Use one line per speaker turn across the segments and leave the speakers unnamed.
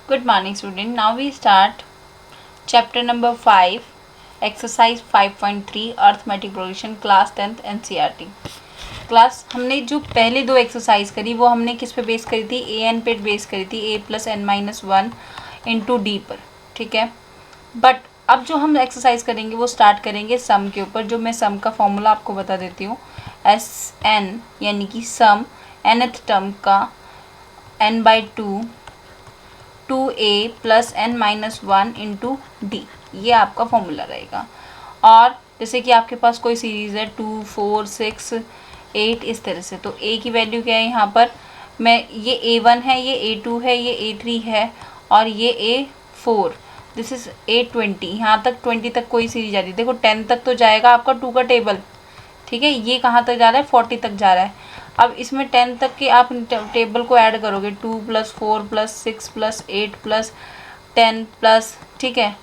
Good morning student. Now we start chapter number 5, exercise 5.3 arithmetic progression, class 10th NCERT. Class हमने जो पहले दो exercise करी वो हमने किस पे बेस करी थी, ए एन पे बेस करी थी, a plus N minus one into D पर, ठीक है। बट अब जो हम एक्सरसाइज करेंगे वो स्टार्ट करेंगे सम के ऊपर। जो मैं सम का फॉर्मूला आपको बता देती हूँ, एस एन यानी कि सम nth टर्म का n by two A plus N minus one into D, ये आपका फॉर्मूला रहेगा। और जैसे कि आपके पास कोई सीरीज़ है 2, 4, 6, 8 इस तरह से, तो ए की वैल्यू क्या है यहाँ पर, मैं ये A1 है, ये A2 है, ये A3 है और ये A4, दिस इज़ A20। यहाँ तक 20 तक कोई सीरीज आ रही है, देखो 10 तक तो जाएगा आपका 2 का टेबल, ठीक है। ये कहाँ तक जा रहा है, 40 तक जा रहा है। अब इसमें 10 तक के आप टेबल को ऐड करोगे, 2 + 4 + 6 + 8 + 10 प्लस, ठीक है।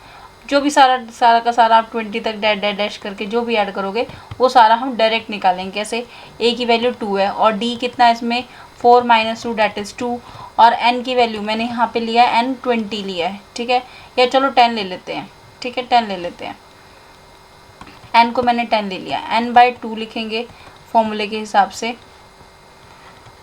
जो भी सारा का सारा आप 20 तक डैश डैश डैश करके जो भी ऐड करोगे वो सारा हम डायरेक्ट निकालेंगे। कैसे, ए की वैल्यू 2 है और डी कितना है इसमें, 4 - 2 दैट इज़ 2, और एन की वैल्यू मैंने यहाँ पे लिया है n 20 लिया है, ठीक है। या चलो 10 ले लेते हैं, ठीक है, 10 ले लेते हैं। n को मैंने 10 ले लिया, n/2 लिखेंगे फॉर्मूले के हिसाब से,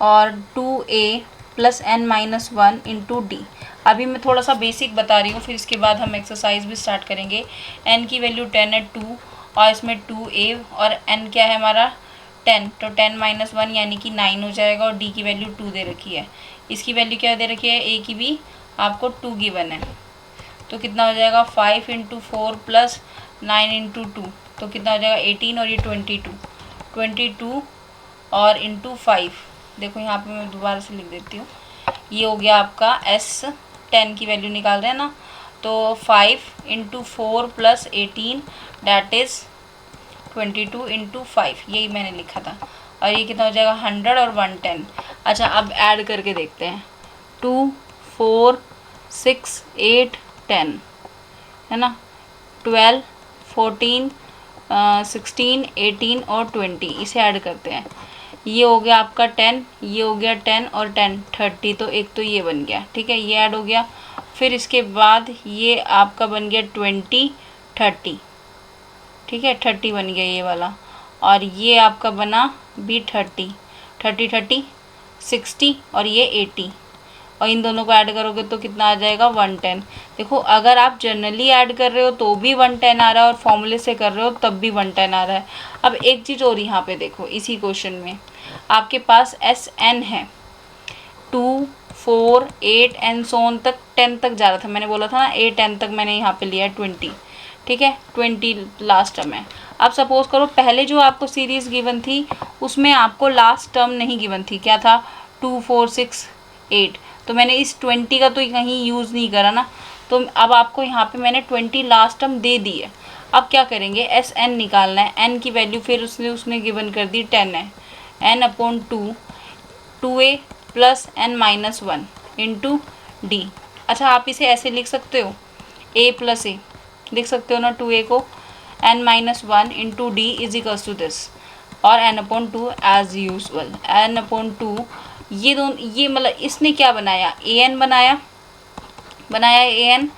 और 2a plus n minus one into D. अभी मैं थोड़ा सा बेसिक बता रही हूँ, फिर इसके बाद हम एक्सरसाइज भी स्टार्ट करेंगे। n की वैल्यू 10 है, 2 और इसमें 2a और n क्या है हमारा 10, तो 10 - 1 यानी कि 9 हो जाएगा, और d की वैल्यू 2 दे रखी है। इसकी वैल्यू क्या दे रखी है, a की भी आपको 2 गिवन है, तो कितना हो जाएगा 5 × 4 + 9 × 2, तो कितना हो जाएगा 18, और ये 22 और इंटू 5, देखो यहाँ पे मैं दोबारा से लिख देती हूँ। ये हो गया आपका S10 की वैल्यू निकाल रहे हैं ना, तो 5 × 4 + 18 दैट इज़ 22 × 5, यही मैंने लिखा था। और ये कितना हो जाएगा 100 और 110। अच्छा, अब ऐड करके देखते हैं, 2, 4, 6, 8, 10 है ना, 12, 14, 16, 18 और 20, इसे ऐड करते हैं। ये हो गया आपका 10, ये हो गया 10 और 10 30, तो एक तो ये बन गया, ठीक है, ये ऐड हो गया। फिर इसके बाद ये आपका बन गया 20, 30, ठीक है, 30 बन गया ये वाला, और ये आपका बना भी 30, 30, 60 और ये 80, और इन दोनों को ऐड करोगे तो कितना आ जाएगा 110। देखो, अगर आप जनरली ऐड कर रहे हो तो भी 110 आ रहा है, और फॉर्मूले से कर रहे हो तब भी 110 आ रहा है। अब एक चीज़ और यहाँ पे देखो, इसी क्वेश्चन में आपके पास SN है, 2, 4, 8 एंड सो ऑन तक 10 तक जा रहा था, मैंने बोला था ना 8 10 तक मैंने यहाँ पे लिया है 20, ठीक है, 20 लास्ट टर्म है। अब सपोज करो पहले जो आपको सीरीज़ गिवन थी उसमें आपको लास्ट टर्म नहीं गिवन थी, क्या था 2, 4, 6, 8, तो मैंने इस 20 का तो कहीं यूज़ नहीं करा ना, तो अब आपको यहाँ पे मैंने 20 लास्ट टर्म दे दी है। अब क्या करेंगे, SN निकालना है। n की वैल्यू फिर उसने गिवन कर दी 10 है, n/2, 2a plus n minus one into D. अच्छा, आप इसे ऐसे लिख सकते हो, a + a लिख सकते हो ना, 2a को n - 1 into D is equals to this, और n/2 एज यूजल, n/2। ये मतलब इसने क्या बनाया, an बनाया an।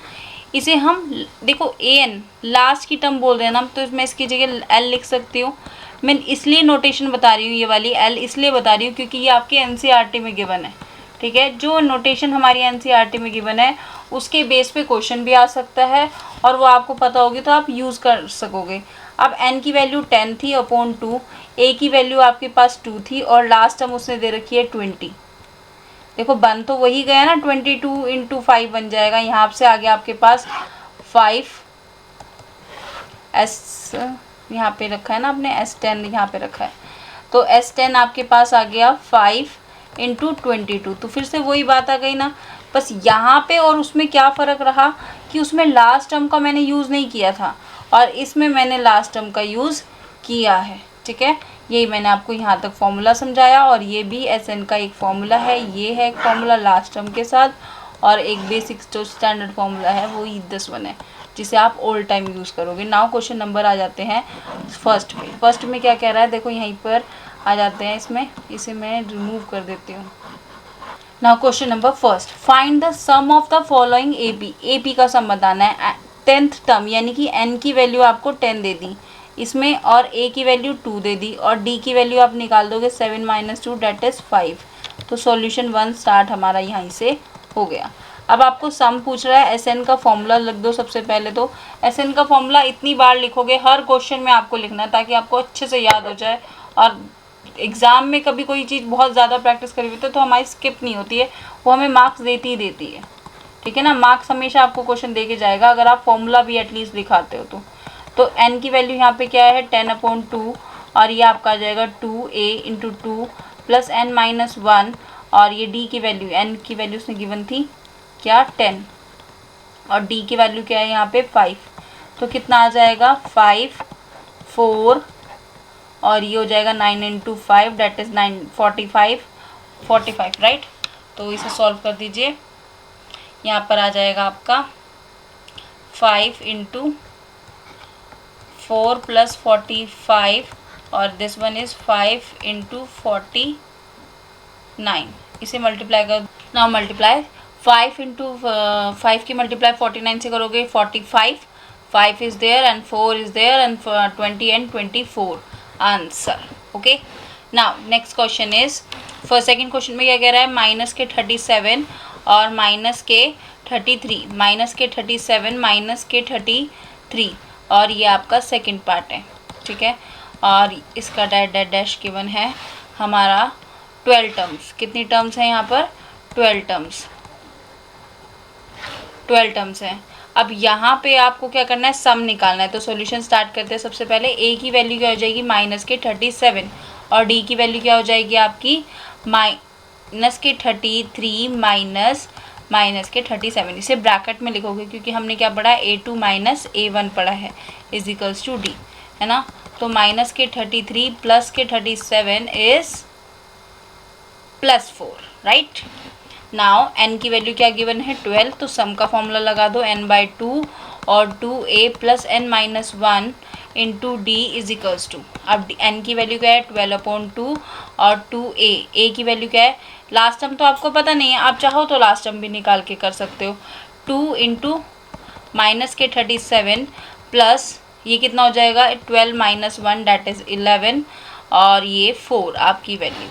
इसे हम देखो an लास्ट की टर्म बोल रहे हैं ना, तो इसमें इसकी जगह l लिख सकती हूँ। मैं इसलिए नोटेशन बता रही हूँ, ये वाली l इसलिए बता रही हूँ क्योंकि ये आपके NCERT में गिवन है, ठीक है। जो नोटेशन हमारी NCERT में गिवन है उसके बेस पे क्वेश्चन भी आ सकता है, और वो आपको पता होगी तो आप यूज़ कर सकोगे। अब n की वैल्यू 10 थी अपॉन 2, a की वैल्यू आपके पास 2 थी, और लास्ट टर्म उसने दे रखी है 20। देखो बन तो वही गया ना, 22 × 5 बन जाएगा। यहाँ से आ गया आपके पास 5 S, यहाँ पे रखा है ना आपने S10, यहाँ पे रखा है, तो S10 आपके पास आ गया 5 × 22। तो फिर से वही बात आ गई ना, बस यहाँ पे और उसमें क्या फ़र्क रहा कि उसमें लास्ट टर्म का मैंने यूज़ नहीं किया था और इसमें मैंने लास्ट टर्म का यूज़ किया है, ठीक है। यही मैंने आपको यहाँ तक फॉर्मूला समझाया, और ये भी SN का एक फॉर्मूला है, ये है एक फॉर्मूला लास्ट टर्म के साथ, और एक बेसिक जो स्टैंडर्ड फॉर्मूला है वो दिस वन है जिसे आप ऑल टाइम यूज़ करोगे। नाउ क्वेश्चन नंबर आ जाते हैं फर्स्ट में क्या कह रहा है, देखो यहीं पर आ जाते हैं, इसमें इसे मैं रिमूव कर देती हूँ। Now question number first, find the sum of the following A P का सम बताना है। 10th टर्म यानी कि n की वैल्यू आपको 10 दे दी इसमें, और a की वैल्यू 2 दे दी, और d की वैल्यू आप निकाल दोगे 7 - 2 डेट इज 5। तो सॉल्यूशन 1 स्टार्ट हमारा यहीं से हो गया। अब आपको सम पूछ रहा है, SN का फॉर्मूला लिख दो सबसे पहले। तो SN का फॉर्मूला इतनी बार लिखोगे, हर क्वेश्चन में आपको लिखना है ताकि आपको अच्छे से याद हो जाए, और एग्ज़ाम में कभी कोई चीज़ बहुत ज़्यादा प्रैक्टिस करी हुई तो हमारी स्किप नहीं होती है, वो हमें मार्क्स देती ही देती है। ठीक है ना, मार्क्स हमेशा आपको क्वेश्चन दे के जाएगा अगर आप फॉर्मूला भी एटलीस्ट दिखाते हो तो n की वैल्यू यहाँ पे क्या है 10/2, और ये आपका आ जाएगा 2a × 2 प्लस n-1, और ये d की वैल्यू, n की वैल्यू उसने गिवन थी क्या 10, और d की वैल्यू क्या है यहाँ पे 5। तो कितना आ जाएगा 5, 4, और ये हो जाएगा 9 × 5 डेट इज़ 45 राइट। तो इसे सॉल्व कर दीजिए। यहाँ पर आ जाएगा आपका 5 × 4 + 45, और दिस वन इज़ 5 × 49। इसे मल्टीप्लाई कर, नाउ मल्टीप्लाई 5 × 5 की मल्टीप्लाई 49 से करोगे 45, 5 is there and 4 is there and 20 and 24 answer. Okay, now next question is, first second question में क्या कह रहा है, माइनस के 37 और माइनस के 33, माइनस के 37 माइनस के 33, और ये आपका सेकंड पार्ट है। ठीक है, और इसका डैश गिवन है हमारा 12 टर्म्स। कितनी टर्म्स हैं यहाँ पर 12 टर्म्स हैं। अब यहाँ पे आपको क्या करना है, सम निकालना है। तो सॉल्यूशन स्टार्ट करते हैं। सबसे पहले a की वैल्यू क्या हो जाएगी माइनस के 37, और d की वैल्यू क्या हो जाएगी आपकी माइनस के 33 माइनस के 37। इसे ब्रैकेट में लिखोगे क्योंकि हमने क्या पढ़ा है a2 - a1 पढ़ा है इज इक्वल्स टू d, है ना। तो माइनस के 33 प्लस के 37 इज +4 राइट। नाउ n की वैल्यू क्या गिवन है 12, तो सम का फॉर्मूला लगा दो n/2 और 2a + n-1 × d is equals to, अब n की वैल्यू क्या है 12/2 और 2a की वैल्यू क्या है, लास्ट टर्म तो आपको पता नहीं है, आप चाहो तो लास्ट टर्म भी निकाल के कर सकते हो। 2 × माइनस के 37 प्लस ये कितना हो जाएगा 12 - 1 डेट इज़ 11, और ये 4 आपकी वैल्यू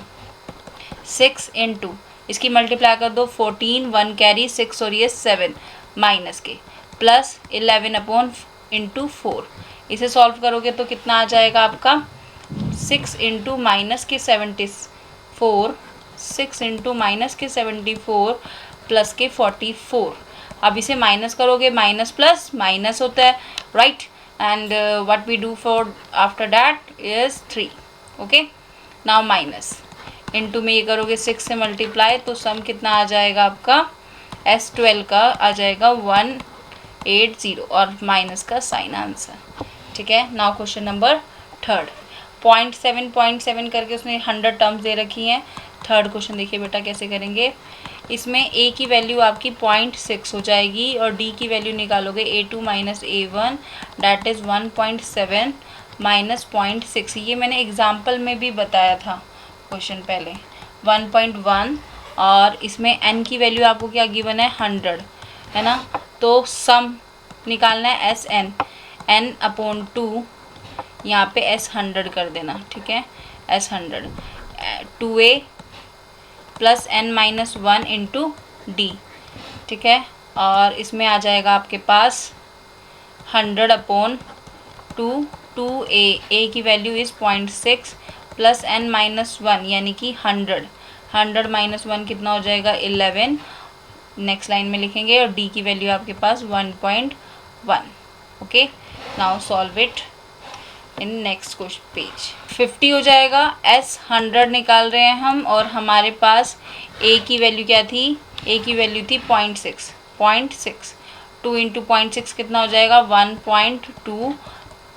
6 × इसकी मल्टीप्लाई कर दो 14, 1 कैरी 6 और ये 7 माइनस के प्लस 11/× 4। इसे सॉल्व करोगे तो कितना आ जाएगा आपका 6 × माइनस के 74, 6 × माइनस के 74 प्लस के 44। अब इसे माइनस करोगे, माइनस प्लस माइनस होता है right, and what we do for after that is 3। Okay, now minus into में ये करोगे 6 से मल्टीप्लाई, तो सम कितना आ जाएगा आपका S12 का आ जाएगा 180, और माइनस का साइन आंसर। ठीक है, नाउ क्वेश्चन नंबर थर्ड, 0.7 करके उसने 100 टर्म्स दे रखी हैं। थर्ड क्वेश्चन देखिए बेटा कैसे करेंगे। इसमें a की वैल्यू आपकी 0.6 हो जाएगी, और d की वैल्यू निकालोगे a2 - a1 डैट इज़ 1.7 - 0.6। ये मैंने एग्जाम्पल में भी बताया था क्वेश्चन पहले 1.1, और इसमें n की वैल्यू आपको क्या गिवन है 100, है ना। तो सम निकालना है SN, n/2, यहाँ पे S 100 कर देना। ठीक है, S 100 2a + n-1 × d। ठीक है, और इसमें आ जाएगा आपके पास 100/2, 2a की वैल्यू इज़ 0.6 प्लस n-1 यानी कि 100 - 1 कितना हो जाएगा 11, नेक्स्ट लाइन में लिखेंगे, और d की वैल्यू आपके पास 1.1। Okay, now solve it in next question page. 50 हो जाएगा, S 100 निकाल रहे हैं हम, और हमारे पास a की वैल्यू क्या थी, a की वैल्यू थी 0.6, 2 × 0.6 कितना हो जाएगा 1.2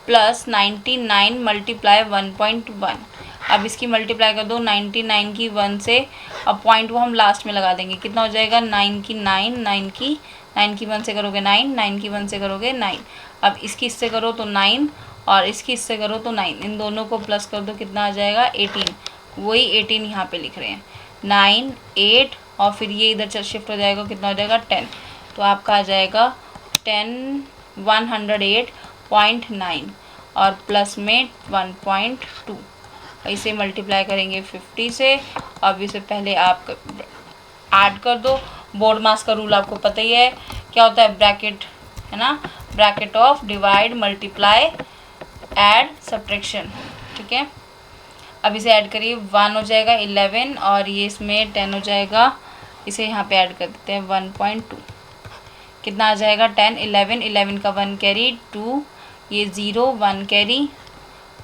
प्लस 99 मल्टीप्लाई 1.1। अब इसकी मल्टीप्लाई कर दो 99 की 1 से, अब पॉइंट वो हम लास्ट में लगा देंगे, कितना हो जाएगा 9 की 9 की 1 से करोगे 9 की 1 से करोगे 9। अब इसकी इससे करो तो 9, और इसकी इससे करो तो 9, इन दोनों को प्लस कर दो कितना आ जाएगा 18, वही 18 यहाँ पे लिख रहे हैं 9, 8, और फिर ये इधर शिफ्ट हो जाएगा, कितना हो जाएगा 10। तो आपका आ जाएगा 108.9 और प्लस में 1.2। इसे मल्टीप्लाई करेंगे 50 से। अब इसे पहले आप ऐड कर दो। बोर्ड मास का रूल आपको पता ही है, क्या होता है, ब्रैकेट, है ना, bracket of divide multiply add subtraction. ठीक है, अब इसे ऐड करिए, 1 हो जाएगा 11 और ये इसमें 10 हो जाएगा। इसे यहाँ पे ऐड कर देते हैं 1.2, कितना आ जाएगा 10, 11, 11 का 1 कैरी 2, ये 0, 1 कैरी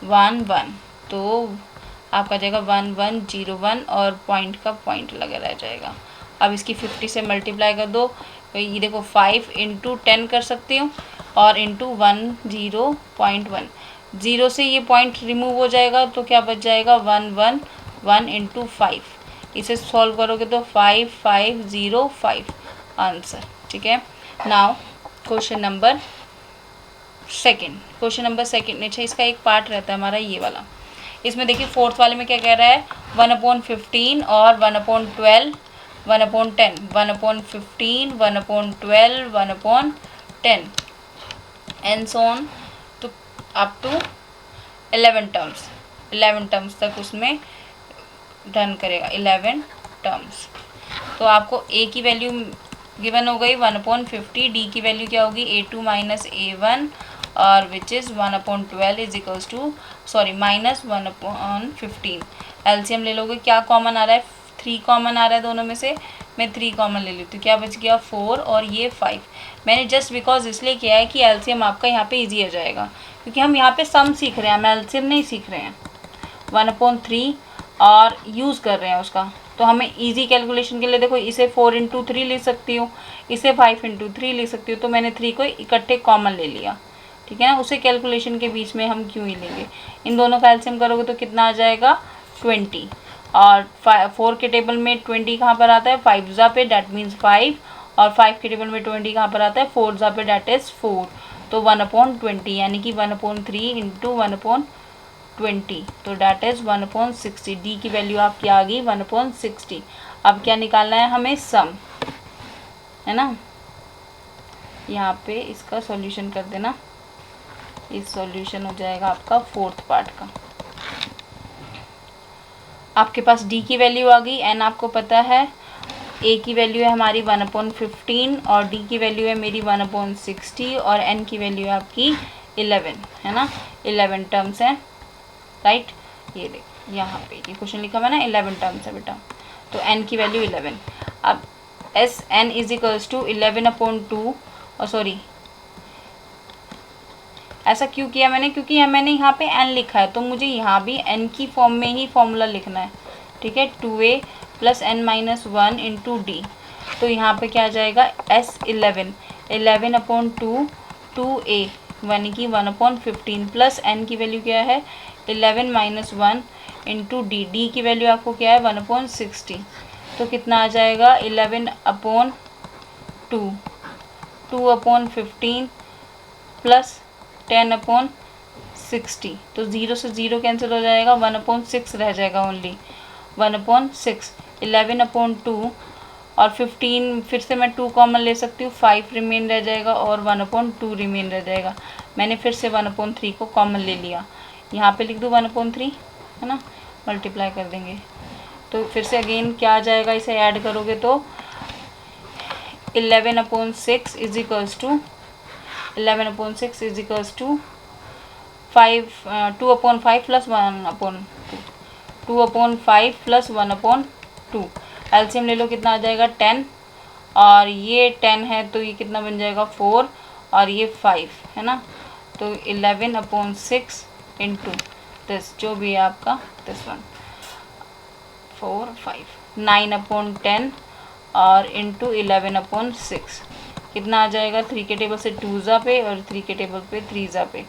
1 1, तो आपका जाएगा 1101 और पॉइंट का पॉइंट लगा रह जाएगा। अब इसकी 50 से मल्टीप्लाई कर दो, तो ये देखो 5 इंटू 10 कर सकती हूँ और इंटू 10.1, 0 से ये पॉइंट रिमूव हो जाएगा तो क्या बच जाएगा 111 इंटू 5। इसे सॉल्व करोगे तो 5505 आंसर। ठीक है, नाउ क्वेश्चन नंबर सेकंड। अच्छा, इसका एक पार्ट रहता है हमारा ये वाला। इसमें देखिए फोर्थ वाले में क्या कह रहा है, 1/15 और 1/12, 1/10, 1/15, 1/12, 1/10 एंड सो ऑन तो अप टू 11 टर्म्स तक उसमें डन करेगा, 11 टर्म्स। तो आपको ए की वैल्यू गिवन हो गई 1/50, डी की वैल्यू क्या होगी A2 माइनस A1 और which is 1/12 is equals to minus 1/15। LCM ले लोगे, क्या कॉमन आ रहा है, 3 कॉमन आ रहा है दोनों में से, मैं 3 कॉमन ले लेती हूँ, क्या बच गया 4 और ये 5। मैंने जस्ट बिकॉज इसलिए किया है कि एलसीएम आपका यहाँ पे इजी हो जाएगा, क्योंकि हम यहाँ पे सम सीख रहे हैं, हम एलसीएम नहीं सीख रहे हैं। 1/3 और यूज़ कर रहे हैं उसका, तो हमें इजी कैलकुलेशन के लिए देखो इसे 4 इंटू 3 ले सकती हूँ, इसे 5 इंटू 3 ले सकती हूँ, तो मैंने 3 को इकट्ठे कॉमन ले लिया। ठीक है ना, उसे कैलकुलेशन के बीच में हम क्यों ही लेंगे। इन दोनों का एलसीएम करोगे तो कितना आ जाएगा 20 और 4 के टेबल में 20 कहाँ पर आता है 5 ज़ा पे, डैट मीन्स 5, और 5 के टेबल में 20 कहाँ पर आता है 4 ज़ा पे, डैट इज़ 4। तो 1/20 यानी कि 1/3 इंटू 1/20, तो डैट इज़ 1/60। डी की वैल्यू आपकी आ गई 1/60। अब क्या निकालना है हमें, सम, है ना। यहाँ पे इसका सॉल्यूशन कर देना, इस सॉल्यूशन हो जाएगा आपका फोर्थ पार्ट का। आपके पास डी की वैल्यू आ गई, एन आपको पता है, ए की वैल्यू है हमारी 1/15 और डी की वैल्यू है मेरी 1/60 और एन की वैल्यू है आपकी 11, है ना। 11 टर्म्स हैं, राइट। ये देख यहाँ पे ये क्वेश्चन लिखा हुआ है ना, 11 टर्म्स है बेटा, तो एन की वैल्यू 11। अब S N is equals to 11/2, और सॉरी ऐसा क्यों किया मैंने, क्योंकि मैंने यहाँ पे n लिखा है, तो मुझे यहाँ भी n की फॉर्म में ही फॉर्मूला लिखना है। ठीक है, 2a plus n-1 into D, तो यहाँ पे क्या आ जाएगा S11, 11/2 2a यानी कि 1/15 प्लस n की वैल्यू क्या है 11-1 इंटू डी, डी की वैल्यू आपको क्या है 1/60, तो कितना आ जाएगा 11/2 2/15 प्लस 10/60, तो 0 से 0 कैंसिल हो जाएगा, 1/6 रह जाएगा ओनली, 1/6, 11/2 और 15 फिर से मैं 2 कॉमन ले सकती हूँ, 5 रिमेन रह जाएगा और 1/2 रिमेन रह जाएगा। मैंने फिर से 1/3 को कॉमन ले लिया, यहाँ पे लिख दूँ 1/3, है ना, मल्टीप्लाई कर देंगे तो फिर से अगेन क्या आ जाएगा, इसे ऐड करोगे तो 11/6 is equals to 11/6 is equals to 2/5 plus 1/2, 2/5 plus 1/2। LCM ले लो, कितना आ जाएगा 10, और ये 10 है तो ये कितना बन जाएगा 4 और ये 5, है ना, तो 11/6 इंटू दिस जो भी है आपका दिस वन 4 5 9/10 और इंटू 11/6 कितना आ जाएगा, 3 के टेबल से 2 ज़ा पे और 3 के टेबल पे 3 ज़ा पे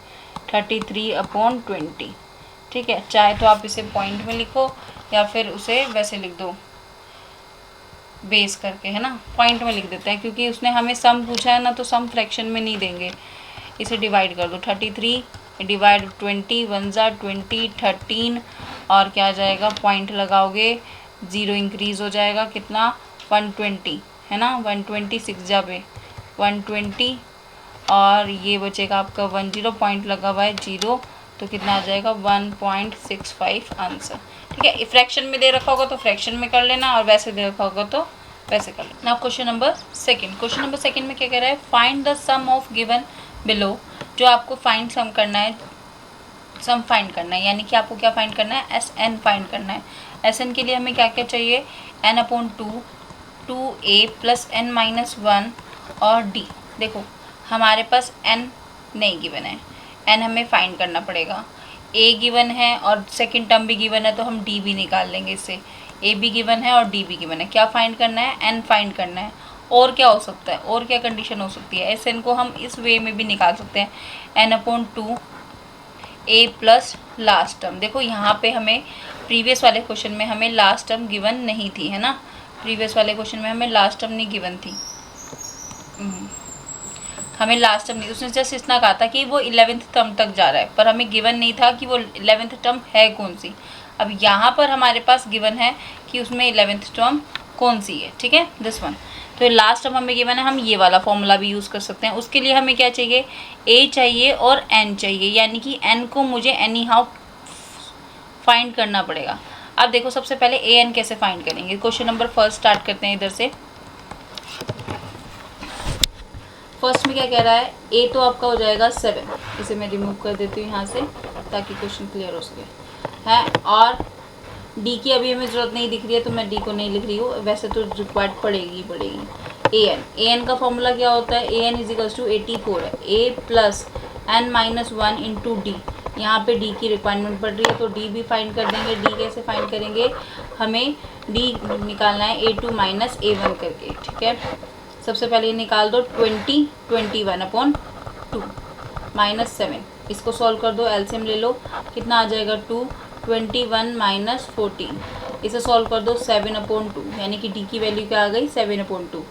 33/20। ठीक है, चाहे तो आप इसे पॉइंट में लिखो या फिर उसे वैसे लिख दो बेस करके, है ना, पॉइंट में लिख देते हैं क्योंकि उसने हमें सम पूछा है ना, तो सम फ्रैक्शन में नहीं देंगे। इसे डिवाइड कर दो, 33 डिवाइड 20, 1 ज़ा 20, 13 और क्या आ जाएगा, पॉइंट लगाओगे 0 इंक्रीज़ हो जाएगा, कितना 120 है ना, 126 जाबे 120 और ये बचेगा आपका 10 पॉइंट लगा हुआ है 0, तो कितना आ जाएगा 1.65 आंसर। ठीक है, फ्रैक्शन में दे रखा होगा तो फ्रैक्शन में कर लेना और वैसे दे रखा होगा तो वैसे कर लेना। Now question number second. Question number second में क्या कह रहा है, find the sum of given below. जो आपको फाइंड सम करना है, सम फाइंड करना है, यानी कि आपको क्या फाइंड करना है, एस एन फाइंड करना है। एस एन के लिए हमें क्या क्या चाहिए, n/2, 2a + n-1 और d। देखो हमारे पास n नहीं गिवन है, n हमें फाइंड करना पड़ेगा। a गिवन है और सेकंड टर्म भी गिवन है तो हम d भी निकाल लेंगे इससे। a भी गिवन है और d भी गिवन है। क्या फाइंड करना है, n फाइंड करना है। और क्या हो सकता है, और क्या कंडीशन हो सकती है, एस एन को हम इस वे में भी निकाल सकते हैं, n/2 a plus last term. देखो यहाँ पे हमें प्रीवियस वाले क्वेश्चन में हमें लास्ट टर्म गिवन नहीं थी, है ना, प्रीवियस वाले क्वेश्चन में हमें लास्ट टर्म नहीं गिवन थी, हमें लास्ट टर्म नहीं, उसने जस्ट इतना कहा था कि वो 11th टर्म तक जा रहा है, पर हमें गिवन नहीं था कि वो 11th टर्म है कौन सी। अब यहाँ पर हमारे पास गिवन है कि उसमें 11th टर्म कौन सी है। ठीक है, दिस वन। तो लास्ट टर्म हमें गिवन है, हम ये वाला फॉर्मूला भी यूज़ कर सकते हैं। उसके लिए हमें क्या चाहिए, a चाहिए और n चाहिए, यानी कि n को मुझे एनी हाउ फाइंड करना पड़ेगा। अब देखो सबसे पहले a n कैसे फाइंड करेंगे। क्वेश्चन नंबर फर्स्ट स्टार्ट करते हैं इधर से। फर्स्ट में क्या कह रहा है, a तो आपका हो जाएगा 7, इसे मैं रिमूव कर देती हूँ यहाँ से ताकि क्वेश्चन क्लियर हो सके, है। और d की अभी हमें ज़रूरत नहीं दिख रही है तो मैं d को नहीं लिख रही हूँ, वैसे तो रिक्वायर्ड पड़ेगी a n का फॉर्मूला क्या होता है, a n = 84 है, a + n-1 × d। यहाँ पे d की रिक्वायरमेंट पड़ रही है तो d भी फाइंड कर देंगे। d कैसे फाइंड करेंगे, हमें d निकालना है a2 - a1 करके। ठीक है, सबसे पहले ये निकाल दो 21/2 -7, इसको सॉल्व कर दो, एलसीएम ले लो, कितना आ जाएगा 2, 21 - 14, इसे सॉल्व कर दो 7/2, यानी कि d की वैल्यू क्या आ गई 7/2।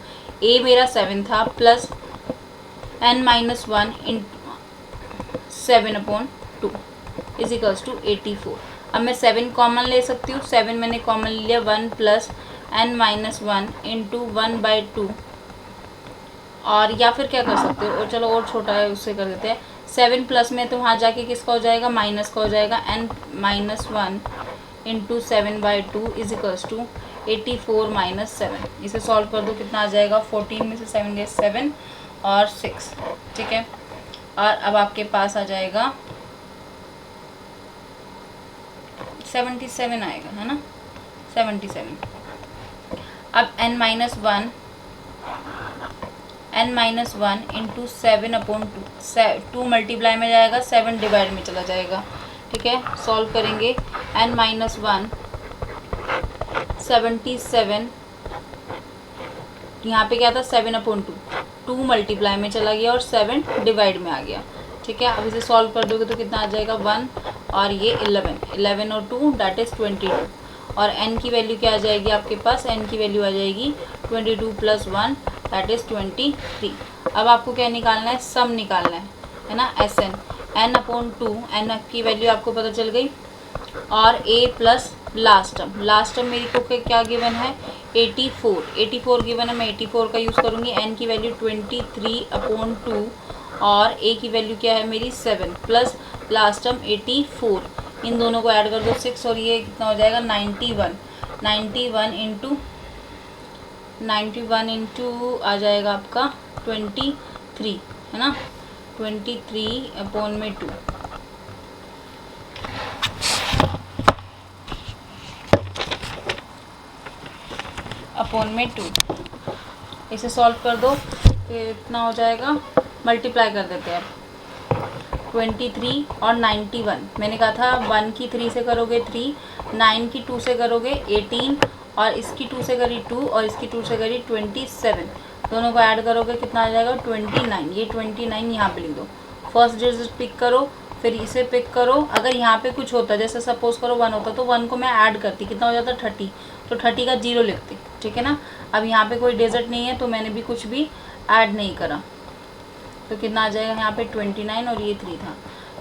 a मेरा 7 था प्लस n-1 × 7/2 = 84। अब मैं 7 कॉमन ले सकती हूँ, 7 मैंने कॉमन लिया, 1 + n-1 × 1/2। और या फिर क्या कर सकते हो, और चलो और छोटा है उससे कर देते हैं, 7 प्लस में तो वहाँ जाके किसका हो जाएगा, माइनस का हो जाएगा, n-1 × 7/2 = 84 - 7। इसे सॉल्व कर दो, कितना आ जाएगा 14 में से 7 गए 7 और 6। ठीक है, और अब आपके पास आ जाएगा 77 आएगा, है ना, 77। अब n-1 × 7/2, 2 मल्टीप्लाई में जाएगा, 7 डिवाइड में चला जाएगा। ठीक है, सॉल्व करेंगे, n-1 77, यहाँ पे क्या था 7/2, 2 मल्टीप्लाई में चला गया और 7 डिवाइड में आ गया। ठीक है, अब इसे सॉल्व कर दोगे तो कितना आ जाएगा 1 और ये 11 और 2 दैट इज़ 22। और n की वैल्यू क्या आ जाएगी आपके पास, n की वैल्यू आ जाएगी 22 + 1 दैट इज़ 23। अब आपको क्या निकालना है, सम निकालना है ना, एस एन, n/2, n की वैल्यू आपको पता चल गई, और a प्लस लास्ट टर्म मेरी को क्या गिवन है 84 गिवन है, मैं 84 का यूज़ करूँगी। n की वैल्यू 23/2 और a की वैल्यू क्या है मेरी 7 प्लस लास्ट टर्म 84, इन दोनों को ऐड कर दो 6 और ये कितना हो जाएगा 91 इंटू आ जाएगा आपका 23, है ना, 23/2 अपॉन में 2। इसे सॉल्व कर दो, कितना हो जाएगा, मल्टीप्लाई कर देते हैं। 23 और 91, मैंने कहा था 1 की 3 से करोगे 3, 9 की 2 से करोगे 18, और इसकी 2 से करी 2 और इसकी 2 से करी 27, दोनों को ऐड करोगे कितना आ जाएगा 29। ये 29 यहाँ पे लिख दो, फर्स्ट डिजिट पिक करो, फिर इसे पिक करो। अगर यहाँ पे कुछ होता, जैसे सपोज करो 1 होता तो 1 को मैं ऐड करती, कितना हो जाता 30, तो 30 का 0 लिखती। ठीक है ना, अब यहाँ पे कोई डिजिट नहीं है तो मैंने भी कुछ भी ऐड नहीं करा, तो कितना आ जाएगा यहाँ पे 29 और ये 3 था,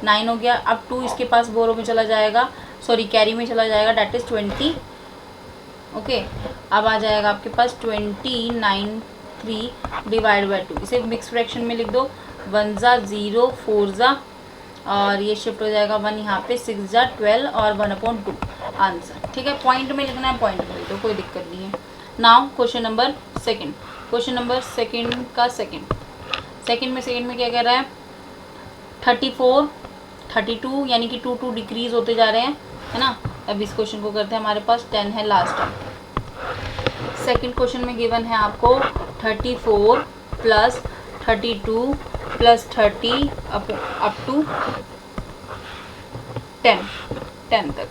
9 हो गया। अब 2 इसके पास बोरो में चला जाएगा, सॉरी कैरी में चला जाएगा, डेट इज़ 20। ओके, अब आ जाएगा आपके पास 293 डिवाइड बाई 2। इसे मिक्स फ्रैक्शन में लिख दो, 1 ज़ा 0, 4 ज़ा और ये शिफ्ट हो जाएगा 1 यहाँ पे, 6 ज़ा 12 और 1/2 आंसर। ठीक है, पॉइंट में लिखना है, पॉइंट में लिख दो, कोई दिक्कत नहीं है। Now question number second, question number second का सेकंड में क्या कह रहा है, 34 32 यानी कि 2 2 डिक्रीज होते जा रहे हैं, है ना। अब इस क्वेश्चन को करते हैं, हमारे पास 10 है लास्ट टाइम। सेकंड क्वेश्चन में गिवन है आपको 34 प्लस 32 प्लस 30 अप टू 10 तक।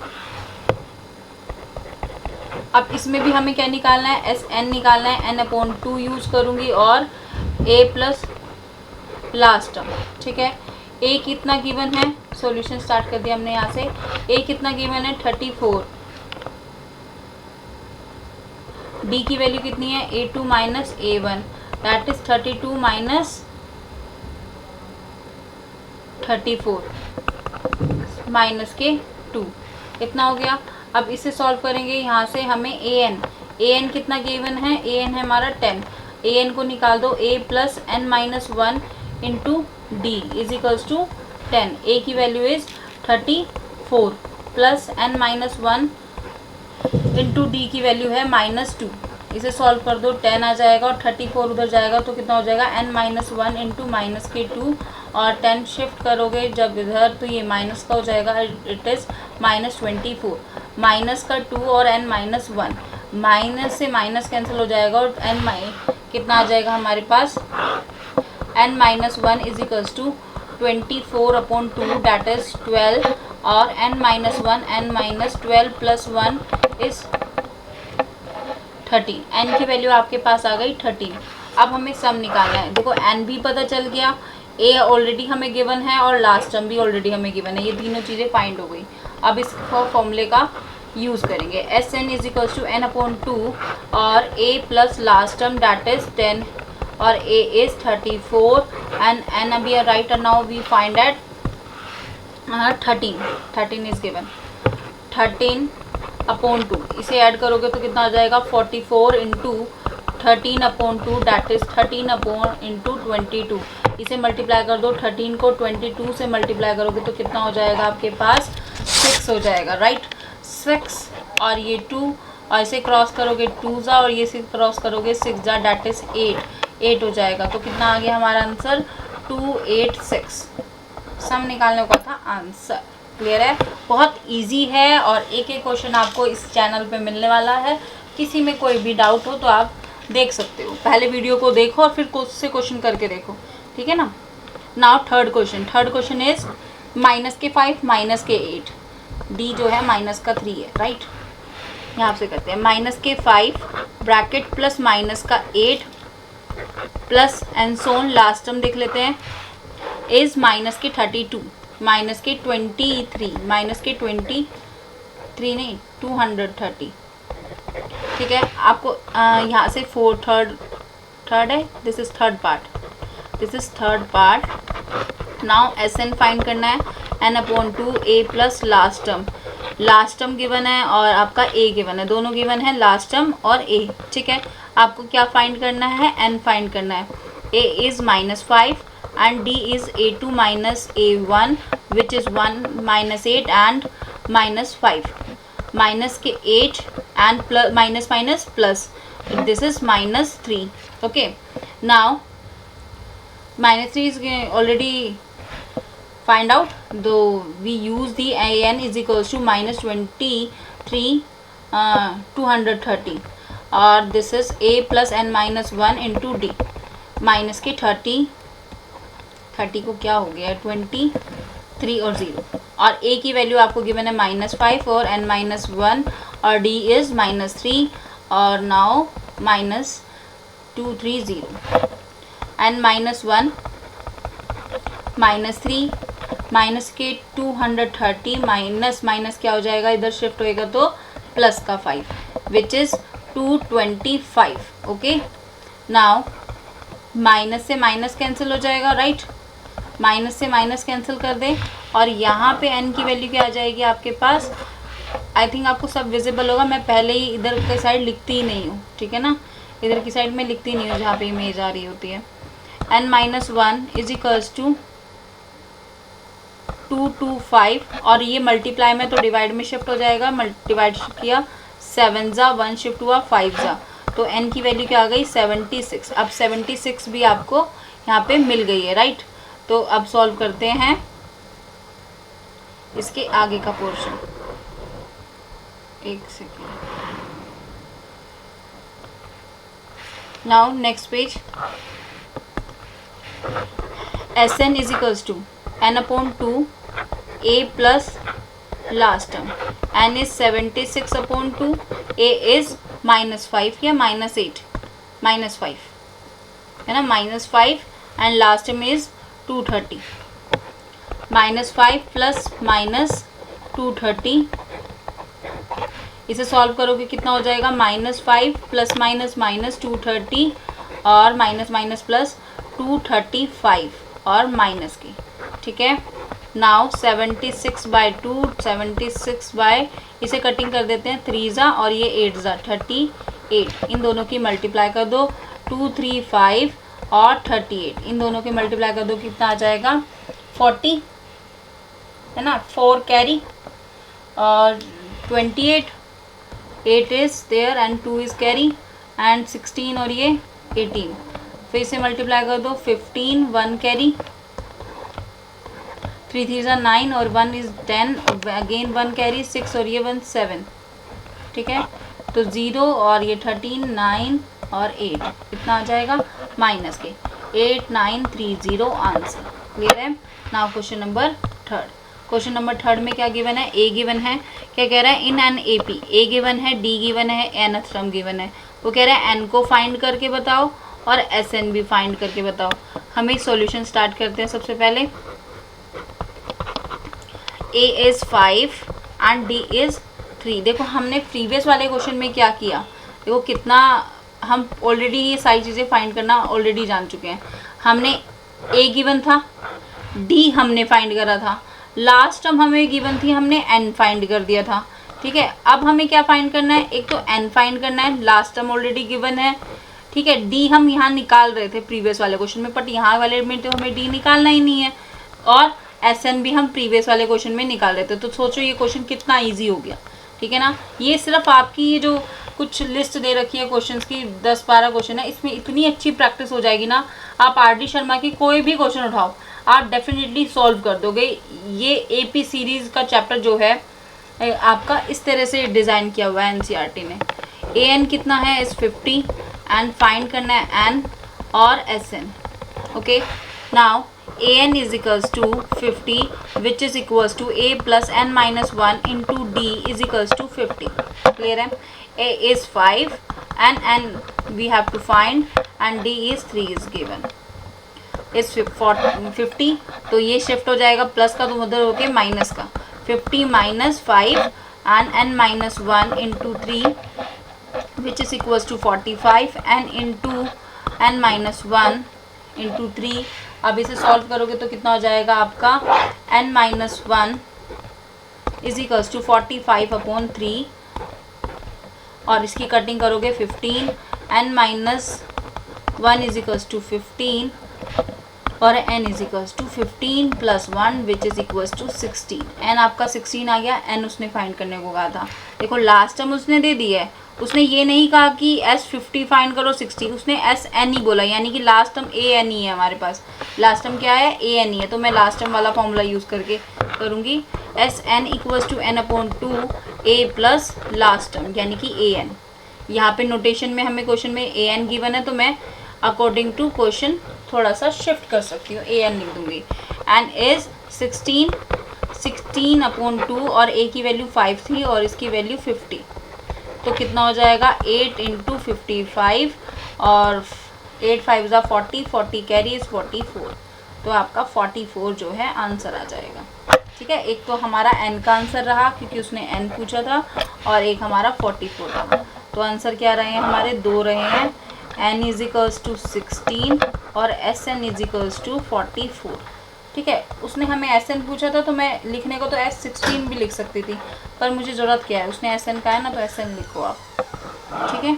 अब इसमें भी हमें क्या निकालना है, एस एन निकालना है, n/2 यूज करूँगी और a प्लस लास्ट टर्म। ठीक है, a कितना गिवन है, सॉल्यूशन स्टार्ट कर दिया हमने यहाँ से। a कितना गिवन है 34, d की वैल्यू कितनी है a2 minus a1 that is 32 minus 34 minus के 2, इतना हो गया। अब इसे सॉल्व करेंगे, यहाँ से हमें an कितना गिवन है, an है हमारा 10, an को निकाल दो, a plus n minus 1 into D is equals to 10। a की value is 34 plus n minus 1 into D की वैल्यू है -2। इसे सॉल्व कर दो, 10 आ जाएगा और 34 उधर जाएगा तो कितना हो जाएगा, n माइनस 1 इंटू माइनस के 2 और 10 शिफ्ट करोगे जब इधर तो ये माइनस का हो जाएगा, इट इज़ -24। माइनस का 2 और n माइनस 1, माइनस से माइनस कैंसिल हो जाएगा और कितना आ जाएगा हमारे पास, n minus 1 is equals to 24/2 that is 12 और n minus 1 n minus 12 plus 1 is 13। n की वैल्यू आपके पास आ गई 13। अब हमें सम निकालना है। देखो n भी पता चल गया, a ऑलरेडी हमें गिवन है और लास्ट टर्म भी ऑलरेडी हमें गिवन है, ये तीनों चीज़ें फाइंड हो गई। अब इस फॉर्मूले का यूज़ करेंगे, S N is equals to n/2 और a plus last term that is 10 और a is 34 and n अभी right, now we find at 13 is given, 13/2 इसे ऐड करोगे तो कितना आ जाएगा, 44 इंटू 13/2 दैट इज 13/22। इसे मल्टीप्लाई कर दो, 13 को 22 से मल्टीप्लाई करोगे तो कितना हो जाएगा आपके पास, 6 हो जाएगा, राइट 6 और ये 2 और इसे क्रॉस करोगे 2 जा और ये से क्रॉस करोगे 6 जा दैट इज 8 हो जाएगा। तो कितना आ गया हमारा आंसर, 286। सम निकालने का था आंसर। क्लियर है, बहुत इजी है और एक एक क्वेश्चन आपको इस चैनल पे मिलने वाला है। किसी में कोई भी डाउट हो तो आप देख सकते हो, पहले वीडियो को देखो और फिर उससे क्वेश्चन करके देखो, ठीक है ना। Now third question is -5 -8, D जो है -3 है, राइट। यहाँ से करते हैं, -5 bracket plus -8 plus and so on last term देख लेते हैं, इज -32 -23 नहीं 230। ठीक है, आपको यहाँ से थर्ड है, this is third part. Now S N find करना है, n/2 a plus last term given है और आपका a गिवन है, दोनों गिवन है लास्ट टर्म और a। ठीक है, आपको क्या फाइंड करना है, n फाइंड करना है। a is -5 and d is a2 minus a1 which is 1 minus 8 and -5, minus के 8 and plus minus plus, this is -3. okay, now -3 is already find out, though we use the an is equals to -23 230 और this is a plus n minus 1 into d, minus के 30 को क्या हो गया 23 और 0 और a की वैल्यू आपको गिवन है -5 और n -1 और d इज -3 और नाउ -230 n -1 -3 माइनस के 230 माइनस क्या हो जाएगा, इधर शिफ्ट होएगा तो प्लस का 5 which is 225। Okay, now minus से माइनस कैंसिल हो जाएगा, राइट, माइनस से माइनस कैंसिल कर दें और यहाँ पे n की वैल्यू क्या आ जाएगी आपके पास, आई थिंक आपको सब विजिबल होगा। मैं पहले ही इधर की साइड लिखती ही नहीं हूँ, ठीक है ना, इधर की साइड में लिखती नहीं हूँ जहाँ पे इमेज आ रही होती है। n-1 is equals to 2 to 5 और ये मल्टीप्लाई में तो डिवाइड में शिफ्ट हो जाएगा। डिवाइड किया 7 जा 1 शिफ्ट हुआ 5 जा, तो n की वैल्यू क्या आ गई 76। अब 76 भी आपको यहाँ पे मिल गई है, राइट। तो अब सॉल्व करते हैं इसके आगे का पोर्शन। एक second, now next page. Sn is equals to n/2 a plus last term. n is 76/2, a is -5 या -8, -5 है ना, -5 and last term is 230। -5 plus -230, इसे सॉल्व करोगे कितना हो जाएगा, -5 प्लस -230 और माइनस प्लस 235 और माइनस की, ठीक है। नाउ 76/2, 76 बाय, इसे कटिंग कर देते हैं 3 जा और ये 8 जा 38, इन दोनों की मल्टीप्लाई कर दो 235 और 38, इन दोनों की मल्टीप्लाई कर दो कितना आ जाएगा 40, है ना, 4 कैरी और 28, 8 is there and 2 is carry and 16 और ये 18, फिर से मल्टीप्लाई कर दो 15, 1 कैरी, 3 3 जा 9 और 1 इज 10, अगेन 1 कैरी 6 और ये 1 7, ठीक है। तो 0 और ये 13, 9 और 8 कितना आ जाएगा माइनस के 8930 आंसर। क्लियर है। Now question number third. Question number third में क्या गिवन है, ए गिवन है, क्या कह रहा है, in an A P, A given है, डी गिवन है, एन टर्म गिवन है। वो कह रहा है एन को फाइंड करके बताओ और एस एन भी फाइंड करके बताओ। हमें सॉल्यूशन स्टार्ट करते हैं। सबसे पहले ए इज 5 एंड डी इज 3। देखो हमने प्रीवियस वाले क्वेश्चन में क्या किया, देखो कितना हम ऑलरेडी ये सारी चीज़ें फाइंड करना ऑलरेडी जान चुके हैं। हमने ए गिवन था, डी हमने फाइंड करा था, लास्ट टर्म हमें गिवन थी, हमने एन फाइंड कर दिया था, ठीक है। अब हमें क्या फाइंड करना है, एक तो एन फाइंड करना है, लास्ट टर्म ऑलरेडी गिवन है, ठीक है। डी हम यहाँ निकाल रहे थे प्रीवियस वाले क्वेश्चन में, बट यहाँ वाले में तो हमें डी निकालना ही नहीं है, और एस एन भी हम प्रीवियस वाले क्वेश्चन में निकाल रहे थे। तो सोचो ये क्वेश्चन कितना ईजी हो गया, ठीक है ना। ये सिर्फ आपकी ये जो कुछ लिस्ट दे रखी है क्वेश्चंस की, 10-12 क्वेश्चन है, इसमें इतनी अच्छी प्रैक्टिस हो जाएगी ना, आप आर डी शर्मा की कोई भी क्वेश्चन उठाओ आप डेफिनेटली सॉल्व कर दोगे। ये एपी सीरीज का चैप्टर जो है आपका इस तरह से डिज़ाइन किया हुआ है एनसीईआरटी ने। ए एन कितना है इस 50 एंड फाइंड करना है एन और S n. Okay, now a n is equals to 50 which is equals to A plus N minus 1 into D is equals to 50। Clear है। A is 5 and n we have to find and d is 3 is given is 50। तो ये shift हो जाएगा plus का, तो उधर हो गया माइनस का, 50 minus 5 and n minus 1 into 3 which is equals to 45 and into n minus 1 into 3। अब इसे सॉल्व करोगे तो कितना हो जाएगा आपका n minus 1 is equals to 45/3 और इसकी कटिंग करोगे 15, n minus 1 is equals to 15 और n is equals to 15 plus 1 which is equals to 16। n आपका 16 आ गया, n उसने फाइंड करने को कहा था। देखो लास्ट टर्म उसने दे दी है, उसने ये नहीं कहा कि s50 फाइंड करो 60, उसने sn ही बोला, यानी कि लास्ट टर्म an ही है हमारे पास। लास्ट टर्म क्या है, an ही है, तो मैं लास्ट टर्म वाला फॉर्मूला यूज़ करके करूँगी। sn equals to n/2 a plus last term यानी कि an। यहाँ पे नोटेशन में हमें क्वेश्चन में an गिवन है, तो मैं अकॉर्डिंग टू क्वेश्चन थोड़ा सा शिफ्ट कर सकती हूँ, an लिख दूँगी। एंड इज 16/2 और a की वैल्यू 5 थी और इसकी वैल्यू 50, तो कितना हो जाएगा 8 इंटू 55 और 8 5 जा 40, 40 कैरी इज 44, तो आपका 44 जो है आंसर आ जाएगा। ठीक है, एक तो हमारा n का आंसर रहा क्योंकि उसने n पूछा था और एक हमारा 44 रहा। तो आंसर क्या रहे हैं हमारे, 2 रहे हैं, n इज इक्वल्स टू 16 और S N is equals to 44। ठीक है। उसने हमें SN पूछा था तो मैं लिखने को तो S16 भी लिख सकती थी, पर मुझे ज़रूरत क्या है, उसने SN का है ना, तो SN लिखो आप, ठीक है।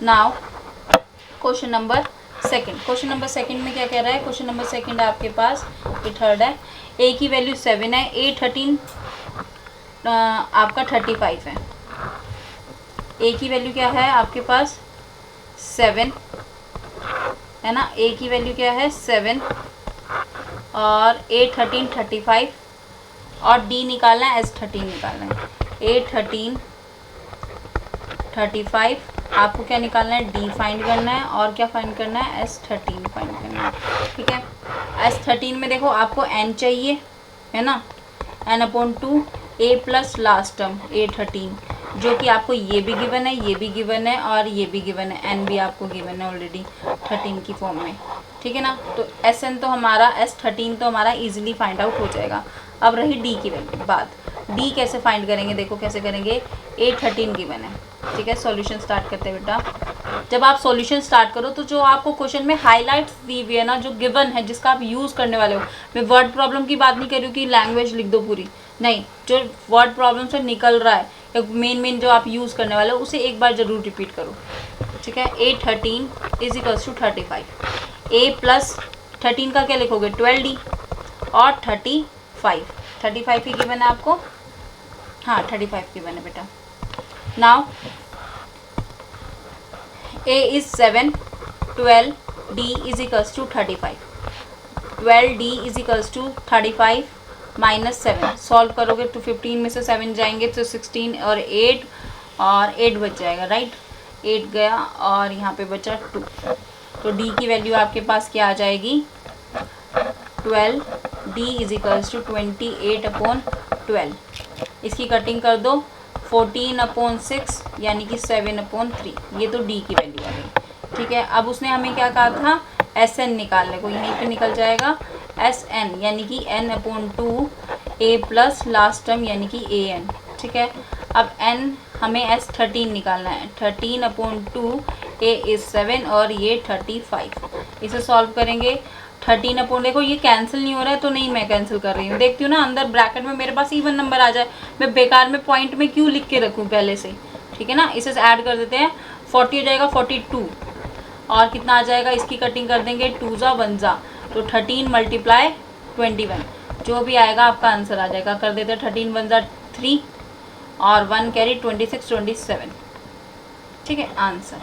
नाउ क्वेश्चन नंबर सेकंड में क्या कह रहा है, क्वेश्चन नंबर सेकंड है आपके पास, ये थर्ड है। A की वैल्यू 7 है, A13 आपका 35 है। A की वैल्यू क्या है आपके पास 7 है ना, A की वैल्यू क्या है 7 और A13 35 और D निकालना है, S13 निकालना है। A13 35 आपको क्या निकालना है, D फाइंड करना है, और क्या फाइंड करना है, S13 फाइंड करना है, ठीक है। S13 में देखो आपको N चाहिए, है ना, N/2 A plus last term A13, जो कि आपको ये भी गिवन है, ये भी गिवन है और ये भी गिवन है, N भी आपको गिवन है ऑलरेडी 13 की फॉर्म में, ठीक है ना। तो SN तो हमारा S13 तो हमारा इजीली फाइंड आउट हो जाएगा। अब रही D की वैल्यू बात, D कैसे फाइंड करेंगे, देखो कैसे करेंगे, A13 गिवन है, ठीक है। सॉल्यूशन स्टार्ट करते हैं बेटा। जब आप सॉल्यूशन स्टार्ट करो तो जो आपको क्वेश्चन में हाईलाइट्स दी हुई है ना, जो गिवन है, जिसका आप यूज़ करने वाले हो, मैं वर्ड प्रॉब्लम की बात नहीं कर रही हूँ कि लैंग्वेज लिख दो पूरी, नहीं, जो वर्ड प्रॉब्लम से निकल रहा है या मेन जो आप यूज़ करने वाले हो उसे एक बार ज़रूर रिपीट करो, ठीक है। A13 is equals to 35, A plus 13 का क्या लिखोगे 12D और 35 ही गिवन है आपको, हाँ 35 गिवन है बेटा। Now A is 7, 12D is equals to 35, 12D is equals to 35 minus 7, solve करोगे तो 15 में से 7 जाएंगे तो 16 और 8 बच जाएगा, राइट, 8 गया और यहाँ पे बचा 2, तो D की वैल्यू आपके पास क्या आ जाएगी 12D इज इक्वल्स टू 28/12, इसकी कटिंग कर दो 14/6 यानी कि 7/3, ये तो D की वैल्यू आ गई, ठीक है। अब उसने हमें क्या कहा था SN निकालने को, यहीं पे निकल जाएगा SN यानी कि N/2 A plus last term यानी कि AN, ठीक है। अब N हमें S13 निकालना है, 13/2 A इज 7 और ये 35, इसे सॉल्व करेंगे 13/, देखो ये कैंसिल नहीं हो रहा है तो नहीं मैं कैंसिल कर रही हूँ, देखती हूँ ना अंदर ब्रैकेट में मेरे पास इवन नंबर आ जाए, मैं बेकार में पॉइंट में क्यों लिख के रखूँ पहले से, ठीक है ना। इसे ऐड कर देते हैं, 40 हो जाएगा 42 और कितना आ जाएगा, इसकी कटिंग कर देंगे 2 जा 1 जा, तो 13 × 21, जो भी आएगा आपका आंसर आ जाएगा। कर देते हैं 13 1 जा 3 और 1 कैरी 26 27, ठीक है आंसर।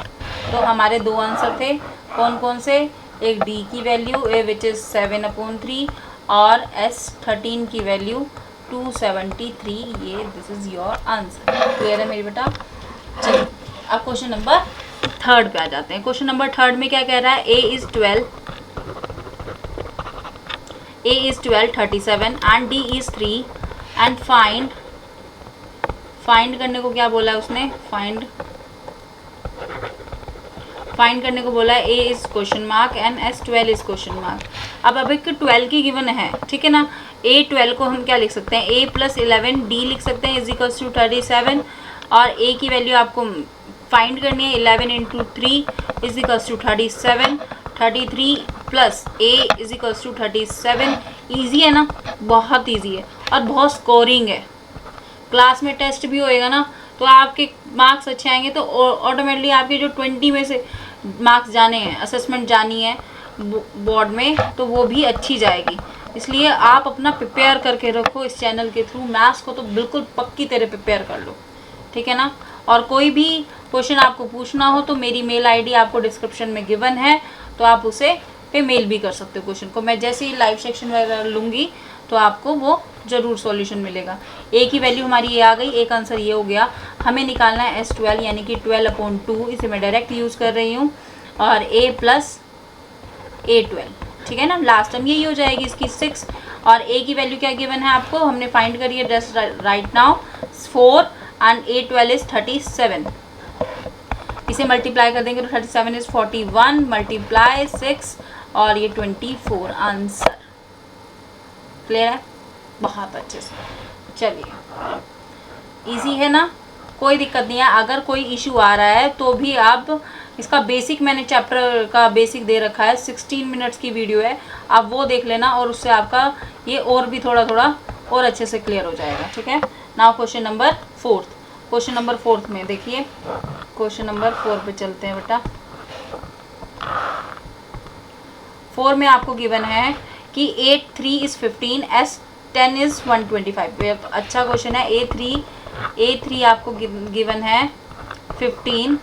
तो हमारे दो आंसर थे, कौन कौन से, एक D की वैल्यू A विच इज़ 7/3 और S13 की वैल्यू 273, ये this is your answer. Clear है मेरी बेटा। चलिए अब क्वेश्चन नंबर थर्ड पे आ जाते हैं। क्वेश्चन नंबर थर्ड में क्या कह रहा है, A is 12 37 and D is 3 and find करने को क्या बोला है उसने, फाइंड करने को बोला है A is question mark and S12 is question mark. अब एक 12 की गिवन है, ठीक है ना, A12 को हम क्या लिख सकते हैं, A प्लस 11 D लिख सकते हैं इज इक्वल्स टू 37 और A की वैल्यू आपको फाइंड करनी है 11 × 3 is equals to 37, 33 plus A is equals to 37। Easy है ना, बहुत ईजी है और बहुत स्कोरिंग है। क्लास में टेस्ट भी होएगा ना तो आपके मार्क्स अच्छे आएंगे तो ऑटोमेटिकली आपके जो 20 में से मार्क्स जाने हैं, असेसमेंट जानी है बोर्ड में, तो वो भी अच्छी जाएगी। इसलिए आप अपना प्रिपेयर करके रखो इस चैनल के थ्रू, मैथ्स को तो बिल्कुल पक्की तरह प्रिपेयर कर लो, ठीक है ना। और कोई भी क्वेश्चन आपको पूछना हो तो मेरी मेल आईडी आपको डिस्क्रिप्शन में गिवन है, तो आप उसे पे मेल भी कर सकते हो क्वेश्चन को। मैं जैसे ही लाइव सेक्शन वगैरह लूँगी तो आपको वो ज़रूर सॉल्यूशन मिलेगा। A की वैल्यू हमारी ये आ गई, एक आंसर ये हो गया। हमें निकालना है S12 यानी कि 12/2, इसे मैं डायरेक्ट यूज़ कर रही हूँ, और A प्लस A12, ठीक है ना, लास्ट टाइम यही हो जाएगी इसकी 6, और A की वैल्यू क्या गिवन है आपको, हमने फाइंड करी है just right now 4 and A12 is 37। इसे मल्टीप्लाई कर देंगे तो 37 इज 41 मल्टीप्लाई 6 और ये 24 आंसर। क्लियर है, बहुत अच्छे से। चलिए इजी है ना, कोई दिक्कत नहीं है। अगर कोई इशू आ रहा है तो भी आप इसका बेसिक मैंने चैप्टर का बेसिक दे रखा है, 16 मिनट्स की वीडियो है, आप वो देख लेना और उससे आपका ये और भी थोड़ा थोड़ा और अच्छे से क्लियर हो जाएगा। ठीक है, now question number 4। Question number 4 में देखिए, क्वेश्चन नंबर 4 पे चलते हैं बेटा। 4 में आपको गिवन है कि 8 3 इज 15, S 10 इज 125। अच्छा क्वेश्चन है। A3 आपको गिवन है 15,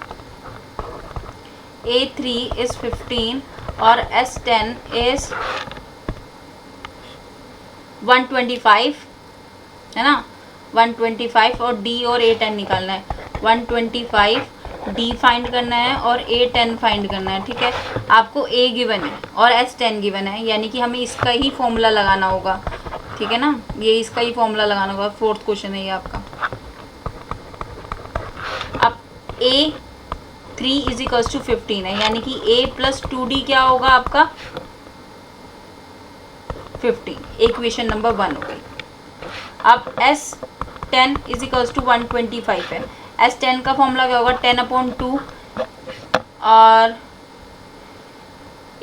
A3 इज 15 और S10 इज 125 है ना, 125 और D और A10 निकालना है। 125 D फाइंड करना है और A10 फाइंड करना है। ठीक है, आपको A गिवन है और S10 गिवन है, यानी कि हमें इसका ही फॉर्मूला लगाना होगा। ठीक है ना, ये इसका ही फॉर्मूला लगाना होगा। 4th क्वेश्चन है ये आपका। अब A3 इज इक्वल्स टू 15 है, यानी कि A प्लस 2D क्या होगा आपका 15। इक्वेशन नंबर 1 हो गई। अब S10 इज इक्वल्स टू 125 है। S10 का फॉर्मूला क्या होगा 10/2 और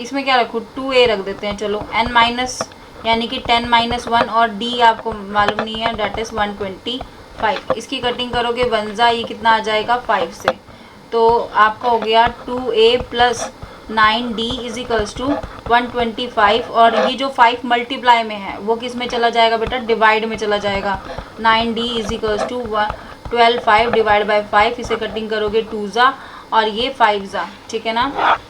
इसमें क्या रखूँ 2A रख देते हैं। चलो n माइनस यानी कि 10 - 1 और D आपको मालूम नहीं है, डेट इज 125। इसकी कटिंग करोगे 1 ये कितना आ जाएगा 5 से, तो आपका हो गया 2A plus 9D is equals to 125। और ये जो 5 मल्टीप्लाई में है वो किस में चला जाएगा बेटा, डिवाइड में चला जाएगा। 9D is equals to 12 5 divide by 5, इसे कटिंग करोगे 2 और ये 5 ठीक है ना।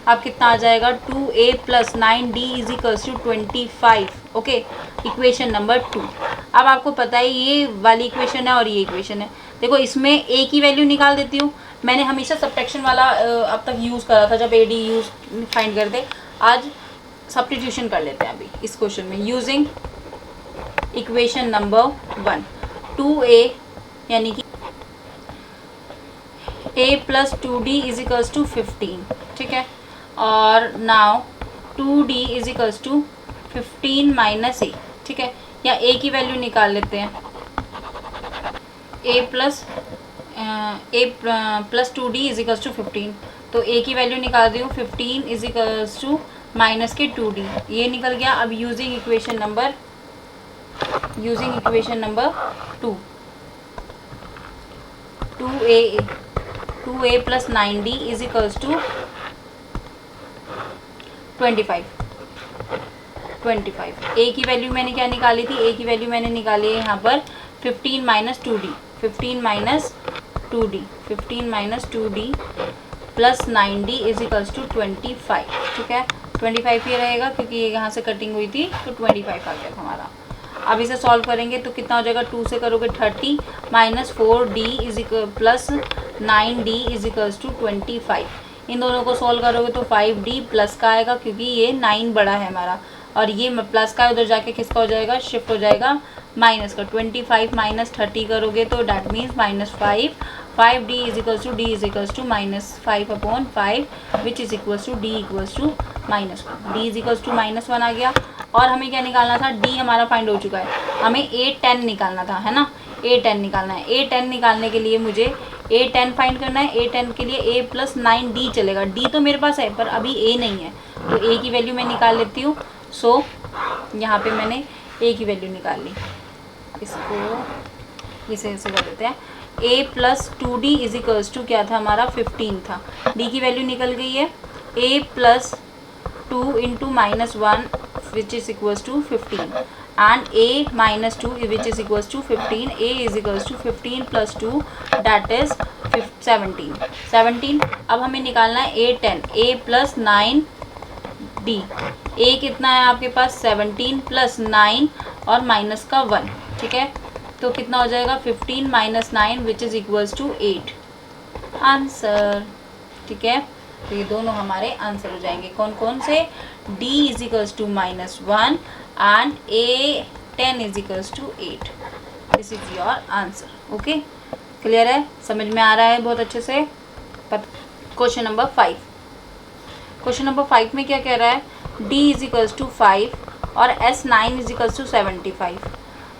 अब कितना आ जाएगा 2A plus 9D is equals to 25। Okay, equation number 2। अब आपको पता है ये वाली इक्वेशन है और ये इक्वेशन है। देखो इसमें A की वैल्यू निकाल देती हूँ। मैंने हमेशा सब्ट्रैक्शन वाला अब तक यूज़ करा था जब AD यूज फाइंड करते। आज सब्स्टिट्यूशन कर लेते हैं अभी इस क्वेश्चन में यूजिंग इक्वेशन नंबर 1। 2A यानी कि A plus 2D is equals to 15। ठीक है, और now 2D is equals to 15 minus A। ठीक है, या A की वैल्यू निकाल लेते हैं। A plus 2D is equals to 15, तो A की वैल्यू निकाल दी हूँ 15 इज इक्वल्स टू माइनस के 2D, ये निकल गया। अब using equation number 2, 2A plus 9D is equals to 25। A की वैल्यू मैंने क्या निकाली थी, A की वैल्यू मैंने निकाली है यहाँ पर 15 minus 2D, 15 minus 2D plus 9D is equals to 25। ठीक है, 25 ये रहेगा क्योंकि ये यहाँ से कटिंग हुई थी तो 25 आ गया था हमारा। अब इसे सॉल्व करेंगे तो कितना हो जाएगा, 2 से करोगे 30 minus 4D is equal plus 9D is equals to 25। इन दोनों को सॉल्व करोगे तो 5D प्लस का आएगा क्योंकि ये 9 बड़ा है हमारा, और ये प्लस का उधर जाके किसका हो जाएगा, शिफ्ट हो जाएगा माइनस का। 25 माइनस 30 करोगे तो that means -5। 5D is equals to D is equals to -5/5 which is equals to D equals to -1। D is equals to -1 आ गया। और हमें क्या निकालना था, D हमारा फाइंड हो चुका है, हमें A10 निकालना था, है ना। A10 निकालना है। A10 निकालने के लिए मुझे A10 फाइंड करना है। A10 के लिए A प्लस 9D चलेगा। D तो मेरे पास है पर अभी A नहीं है, तो A की वैल्यू मैं निकाल लेती हूँ। सो यहाँ पे मैंने A की वैल्यू निकाल ली। इसको इसे ऐसे कर देते हैं। A plus 2D is equals to क्या था हमारा 15 था। D की वैल्यू निकल गई है। A plus 2 into -1 which is equals to 15 and A minus 2 which is equals to 15। A is equals to 15 plus 2 that is 17। अब हमें निकालना है A10। A plus 9D। A कितना है आपके पास 17 प्लस 9 और माइनस का 1। ठीक है, तो कितना हो जाएगा 15 minus 9 which is equals to 8 answer. ठीक है, तो ये दोनों हमारे आंसर हो जाएंगे। कौन कौन से, D is equals to -1 and A10 is equals to 8। This is your answer. Okay, clear है, समझ में आ रहा है बहुत अच्छे से। Question number 5। क्वेश्चन नंबर 5 में क्या कह रहा है, D इज इक्वल्स टू 5 और S9 इज इक्वल्स टू 75।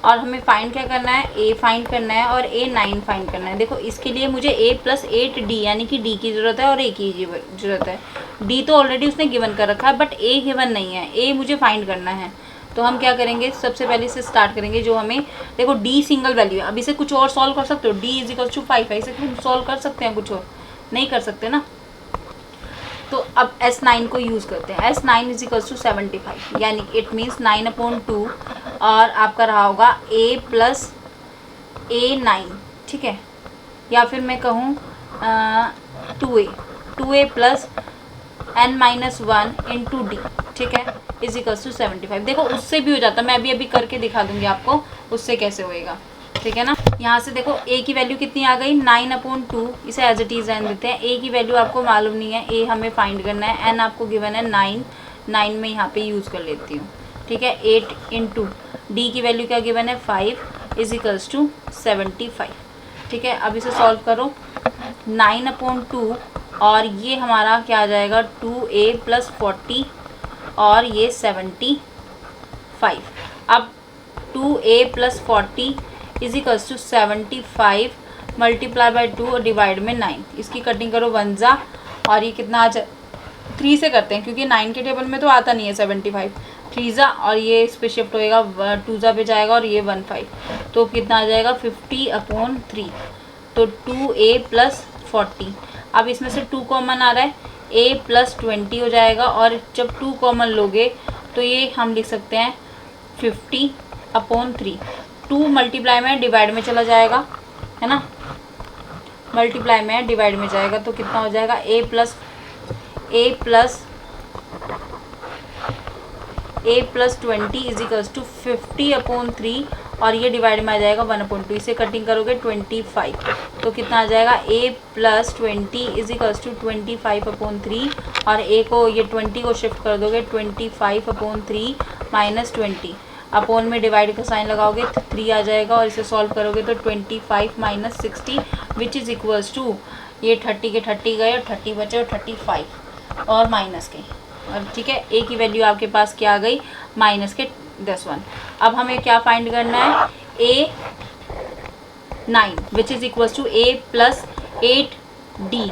और हमें फाइंड क्या करना है, ए फाइंड करना है और A9 फाइंड करना है। देखो इसके लिए मुझे A+8D यानी कि D की ज़रूरत है और A की ज़रूरत है। D तो ऑलरेडी उसने गिवन कर रखा है बट A गिवन नहीं है, A मुझे फाइंड करना है। तो हम क्या करेंगे, सबसे पहले से स्टार्ट करेंगे जो हमें, देखो D सिंगल वैल्यू है। अब इसे कुछ और सॉल्व कर सकते हो, D=5 है, इसे सॉल्व कर सकते हैं, कुछ और नहीं कर सकते ना। तो अब S9 को यूज़ करते हैं। S9=75 यानी इट मीन्स 9/2 और आपका रहा होगा A+A9, ठीक है। या फिर मैं कहूँ 2A plus n-1 into D, ठीक है, =75। देखो उससे भी हो जाता, मैं अभी करके दिखा दूंगी आपको उससे कैसे होएगा, ठीक है ना। यहाँ से देखो a की वैल्यू कितनी आ गई 9/2, इसे एज इट इज रहने देते हैं। a की वैल्यू आपको मालूम नहीं है, a हमें फाइंड करना है, n आपको गिवन है 9 में यहाँ पे यूज़ कर लेती हूँ, ठीक है। 8 इंटू डी की वैल्यू क्या गिवन है 5 =75, ठीक है। अब इसे सॉल्व करो, 9/2 और ये हमारा क्या आ जाएगा 2A + 40 और ये 75। अब 2A + 40 =75 मल्टीप्लाई बाई 2 और डिवाइड में 9। इसकी कटिंग करो 1 जा और ये कितना आ जाए, 3 से करते हैं क्योंकि 9 के टेबल में तो आता नहीं है 75। 3 जा और ये इस पे शिफ्ट होएगा, 2 जा पे जाएगा और ये 15, तो कितना आ जाएगा 50/3। तो 2A + 40। अब इसमें से 2 कॉमन आ रहा है, A + 20 हो जाएगा और जब 2 कॉमन लोगे तो ये हम लिख सकते हैं 50/3। 2 मल्टीप्लाई में डिवाइड में चला जाएगा, है ना, मल्टीप्लाई में डिवाइड में जाएगा तो कितना हो जाएगा A + 20 50/3 और ये डिवाइड में आ जाएगा 1/2। इसे कटिंग करोगे 25, तो कितना आ जाएगा A + 20 25/3 और A को, ये 20 को शिफ्ट कर दोगे 25/3 - 20 अपोन में डिवाइड का साइन लगाओगे 3 आ जाएगा और इसे सॉल्व करोगे तो 25 - 60 विच इज़ इक्वल्स टू, ये 30 के 30 गए और 30 बचे और 35 और माइनस के, और ठीक है। A की वैल्यू आपके पास क्या आ गई -10। अब हमें क्या फाइंड करना है, A9 which is equals to A + 8D।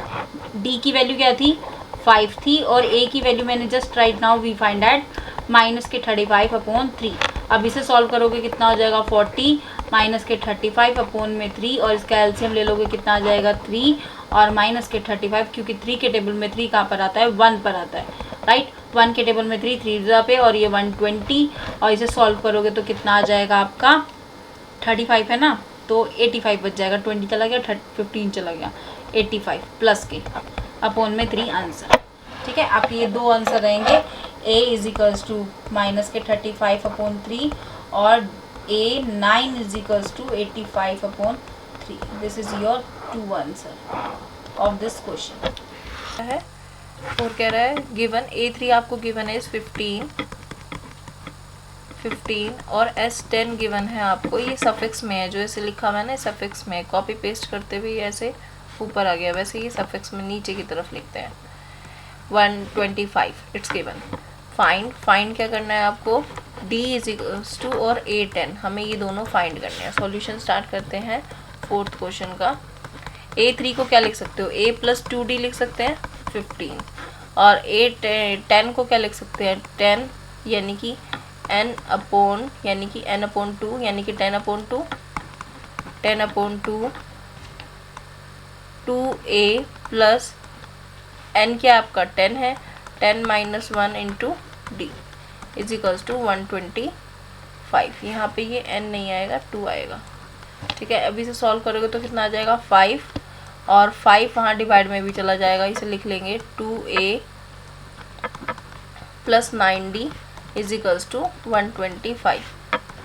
D की वैल्यू क्या थी 5 थी और A की वैल्यू मैंने just right now we find at -35/3। अब इसे सॉल्व करोगे कितना हो जाएगा 40 -35/3 और इसका एलसीएम ले लोगे कितना आ जाएगा 3 और -35 क्योंकि 3 के टेबल में 3 कहाँ पर आता है 1 पर आता है, राइट। 1 के टेबल में 3 पे और ये 120 और इसे सॉल्व करोगे तो कितना आ जाएगा आपका 35 है ना, तो 85 बच जाएगा। 20 चला गया, 15 चला गया, 85 प्लस के अपोन में 3 आंसर, ठीक है। आप ये 2 आंसर रहेंगे, A = -35/3 और A9 = 85/3। This is your 2 answer of this question है।
और कह रहा है गिवन A3 आपको गिवन है 15 और S10 गिवन है आपको, ये सफिक्स में है, जो ऐसे लिखा हुआ है ना सफिक्स में, कॉपी पेस्ट करते हुए ऐसे ऊपर आ गया, वैसे ये सफिक्स में नीचे की तरफ लिखते हैं। 125 इट्स गिवन। फाइंड क्या करना है आपको, D = और A10, हमें ये दोनों फाइंड करने हैं। सॉल्यूशन स्टार्ट करते हैं 4th क्वेश्चन का। A3 को क्या लिख सकते हो, A + 2D लिख सकते हैं 15 और A10 को क्या लिख सकते हैं 10 यानी कि n/2 यानी कि 10/2 2A प्लस n क्या आपका 10 है, 10 - 1 इंटू D = 125। यहाँ पे ये n नहीं आएगा 2 आएगा, ठीक है। अभी इसे सॉल्व करोगे तो कितना आ जाएगा 5 और 5 वहाँ डिवाइड में भी चला जाएगा, इसे लिख लेंगे 2A + 9D = 125।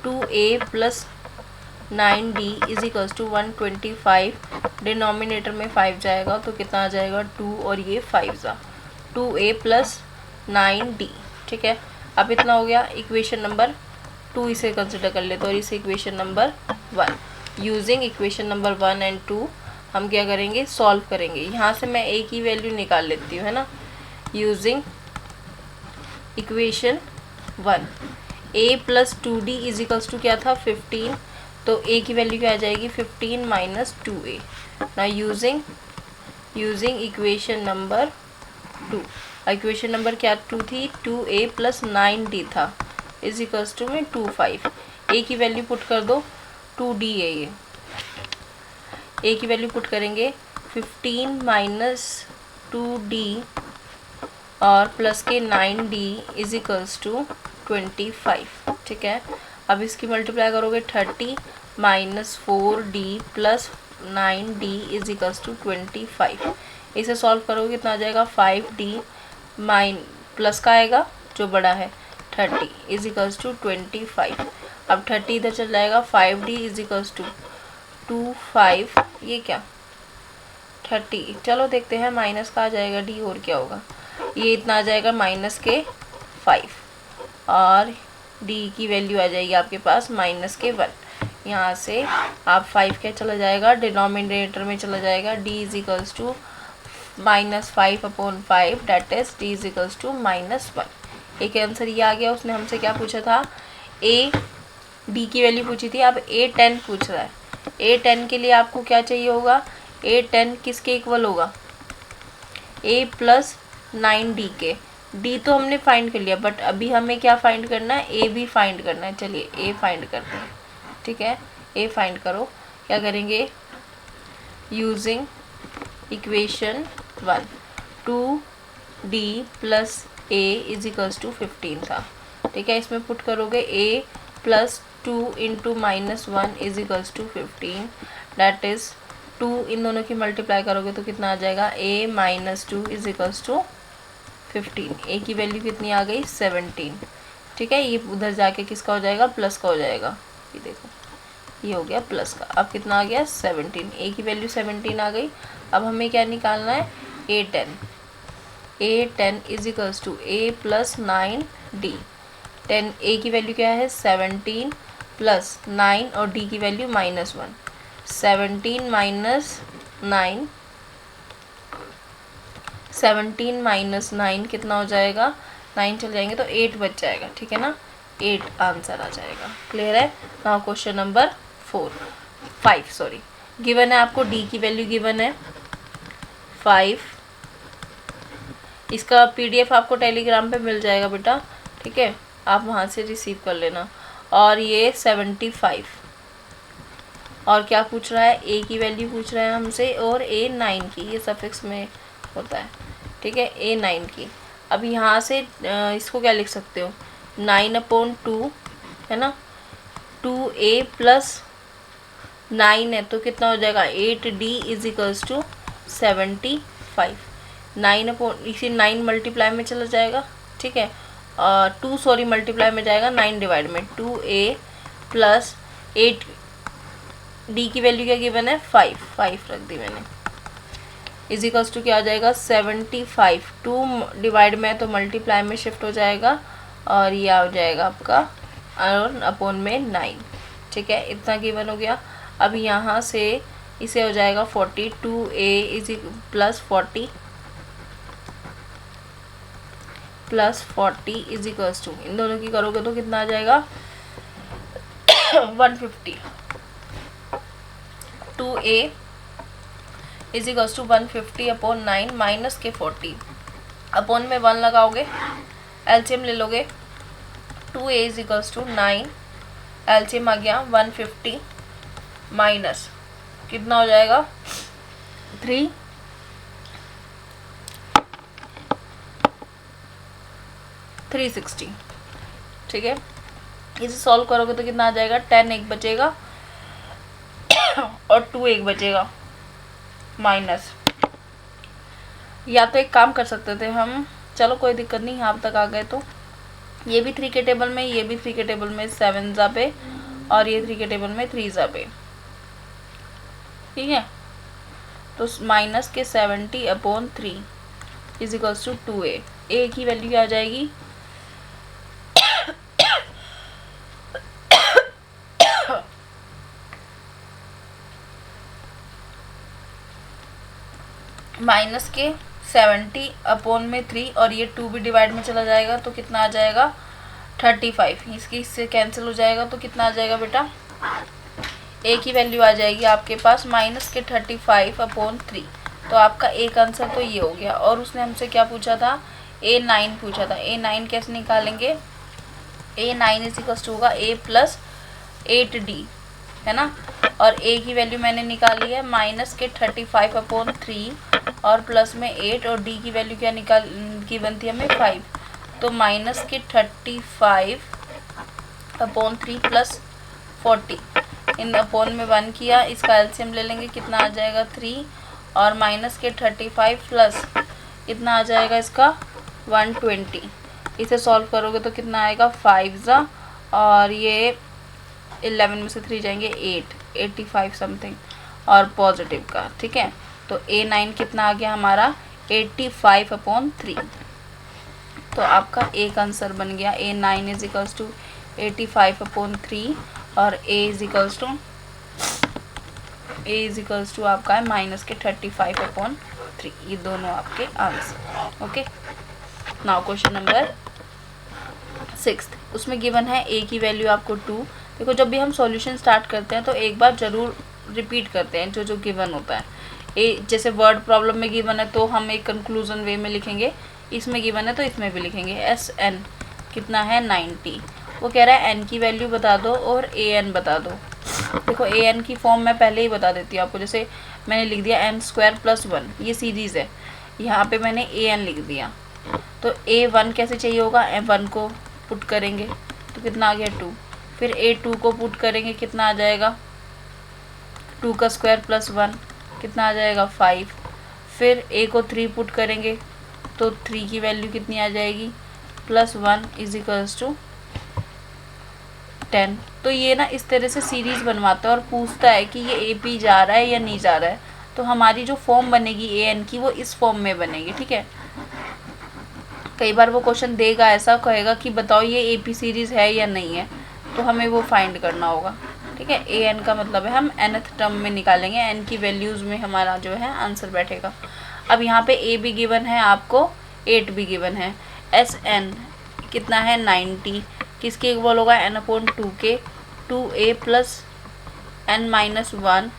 2A + 9D = 125, denominator में 5 जाएगा तो कितना आ जाएगा 2 और ये 5 जा 2A + 9D, ठीक है। अब इतना हो गया इक्वेशन नंबर 2, इसे कंसिडर कर लेते और इसे equation number 1। Using equation number 1 and 2 हम क्या करेंगे, सॉल्व करेंगे। यहाँ से मैं A की वैल्यू निकाल लेती हूँ, है ना। Using equation 1, a plus 2d equals to क्या था 15, तो a की वैल्यू क्या आ जाएगी 15 माइनस 2a। ना using equation number 2, equation number क्या 2 थी 2a प्लस 9d था इजिकल्स टू में 25। a की वैल्यू पुट कर दो 2d है ये, a की वैल्यू पुट करेंगे 15 माइनस 2d और प्लस के 9d इजिकल्स टू 25। ठीक है, अब इसकी मल्टीप्लाई करोगे 30 minus 4d plus 9d equals to 25। इसे सॉल्व करोगे कितना आ जाएगा 5d माइन प्लस का आएगा जो बड़ा है 30 इजिकल्स टू 25। अब 30 इधर चल जाएगा 5d इजिकल्स टू 25, ये क्या 30, चलो देखते हैं माइनस का आ जाएगा d और क्या होगा, ये इतना आ जाएगा माइनस के 5 और d की वैल्यू आ जाएगी आपके पास माइनस के 1। यहाँ से आप 5 क्या चला जाएगा डिनोमिनेटर में चला जाएगा, d equals to minus 5/5 that is d equals to minus 1। एक आंसर ये आ गया। उसने हमसे क्या पूछा था a d की वैल्यू पूछी थी, अब a 10 पूछ रहा है। a 10 के लिए आपको क्या चाहिए होगा, a 10 किसके इक्वल होगा a प्लस 9d के। d तो हमने फाइंड कर लिया बट अभी हमें क्या फाइंड करना है a भी फाइंड करना है। चलिए a फाइंड करते हैं। ठीक है, a फाइंड करो, क्या करेंगे using equation 1 2d plus a equals to 15 था। ठीक है, इसमें पुट करोगे a plus 2 into minus 1 equals to 15 that is 2 इन दोनों की मल्टीप्लाई करोगे तो कितना आ जाएगा a minus 2 equals to 15। a की वैल्यू कितनी आ गई 17। ठीक है, ये उधर जाके किसका हो जाएगा प्लस का हो जाएगा, ये देखो ये हो गया प्लस का। अब कितना आ गया 17, a की वैल्यू 17 आ गई। अब हमें क्या निकालना है a 10 equals to a plus 9d। 10 a की वैल्यू क्या है 17 प्लस 9 और d की वैल्यू माइनस 1। 17 माइनस 9, 17 माइनस 9 कितना हो जाएगा 9 चल जाएंगे तो 8 बच जाएगा। ठीक है ना, 8 आंसर आ जाएगा। क्लियर है। Now question number 5 sorry, given है आपको d की वैल्यू गिवन है 5। इसका PDF आपको टेलीग्राम पे मिल जाएगा बेटा। ठीक है, आप वहाँ से रिसीव कर लेना। और ये 75 और क्या पूछ रहा है a की वैल्यू पूछ रहा है हमसे और a 9 की, ये सफिक्स में होता है। ठीक है, a 9 की। अब यहाँ से इसको क्या लिख सकते हो 9/2 है ना, 2a प्लस 9 है तो कितना हो जाएगा 8d इजिकल्स टू 75। 9 9 मल्टीप्लाई में चला जाएगा। ठीक है, 2 सॉरी मल्टीप्लाई में जाएगा 9 डिवाइड में 2a प्लस 8d की वैल्यू क्या गिवन है 5 रख दी मैंने इजिकल्स टू क्या आ जाएगा 75। 2 डिवाइड में तो मल्टीप्लाई में शिफ्ट हो जाएगा और ये आ जाएगा आपका और अपॉन में 9। ठीक है, इतना गिवन हो गया। अब यहाँ से इसे हो जाएगा 42a is plus 40 equals to इन दोनों की करोगे तो कितना आ जाएगा 150। 2a equals to 150 upon 9 minus के 40 अपॉन में 1 लगाओगे एलसीएम ले लोगे 2a इजिकल्स टू 9 एलसीएम आ गया 150 माइनस कितना हो जाएगा 360। ठीक है, इसे सॉल्व करोगे तो कितना आ जाएगा 10 एक बचेगा और 2 एक बचेगा माइनस। या तो एक काम कर सकते थे हम, चलो कोई दिक्कत नहीं, यहाँ तक आ गए तो ये भी 3 के टेबल में, ये भी 3 के टेबल में 7 जा पे और ये 3 के टेबल में 3 जा पे। ठीक है, तो माइनस के 70/3 इजिकल्स टू 2a। a की वैल्यू आ जाएगी माइनस के 70/3 और ये 2 भी डिवाइड में चला जाएगा तो कितना आ जाएगा 35, इसकी इससे कैंसिल हो जाएगा तो कितना आ जाएगा बेटा, ए की वैल्यू आ जाएगी आपके पास माइनस के 35/3। तो आपका एक आंसर तो ये हो गया। और उसने हमसे क्या पूछा था, A9 पूछा था। A9 कैसे निकालेंगे, A9 इज होगा A प्लस 8D, है ना। और A की वैल्यू मैंने निकाली है माइनस के 35/3 और प्लस में 8, और D की वैल्यू क्या की बनती है हमें 5। तो माइनस के 35/3 प्लस 40, इन अपॉन में 1 किया, इसका एलसीएम ले लेंगे, कितना आ जाएगा 3, और माइनस के 35 प्लस कितना आ जाएगा इसका 120। इसे सॉल्व करोगे तो कितना आएगा 5 और ये 11 में से 3 जाएंगे 85 समथिंग, और पॉजिटिव का, ठीक है। तो A9 कितना आ गया हमारा 85/3। तो आपका एक आंसर बन गया A9 इज इक्वल्स टू 85/3 और A इज इक्वल्स टू आपका है माइनस के 35/3। ये दोनों आपके answer. Okay, now question number 6, उसमें गिवन है A की वैल्यू आपको 2। देखो जब भी हम सॉल्यूशन स्टार्ट करते हैं तो एक बार ज़रूर रिपीट करते हैं जो गिवन होता है। जैसे वर्ड प्रॉब्लम में गिवन है तो हम एक कंक्लूजन वे में लिखेंगे, इसमें गिवन है तो इसमें भी लिखेंगे। SN कितना है 90, वो कह रहा है n की वैल्यू बता दो और AN बता दो। देखो AN की फॉर्म मैं पहले ही बता देती हूँ आपको, जैसे मैंने लिख दिया n² + 1, ये सीरीज़ है, यहाँ पे मैंने AN लिख दिया। तो A1 कैसे चाहिए होगा, A1 को पुट करेंगे तो कितना आ गया 2, फिर A2 को पुट करेंगे, कितना आ जाएगा 2 का स्क्वायर + 1, कितना आ जाएगा 5, फिर A को 3 पुट करेंगे तो 3 की वैल्यू कितनी आ जाएगी +1 इज इक्वल्स टू 10। तो ये ना इस तरह से सीरीज़ बनवाता है और पूछता है कि ये AP जा रहा है या नहीं जा रहा है। तो हमारी जो फॉर्म बनेगी AN की वो इस फॉर्म में बनेगी, ठीक है। कई बार वो क्वेश्चन देगा, ऐसा कहेगा कि बताओ ये AP सीरीज़ है या नहीं है, तो हमें वो फाइंड करना होगा, ठीक है। AN का मतलब है हम nth टर्म में निकालेंगे, n की वैल्यूज़ में हमारा जो है आंसर बैठेगा। अब यहाँ पे A भी गिवन है आपको, 8 भी गिवन है। SN कितना है 90, किसके इक्वल होगा n/2 के 2A + n-1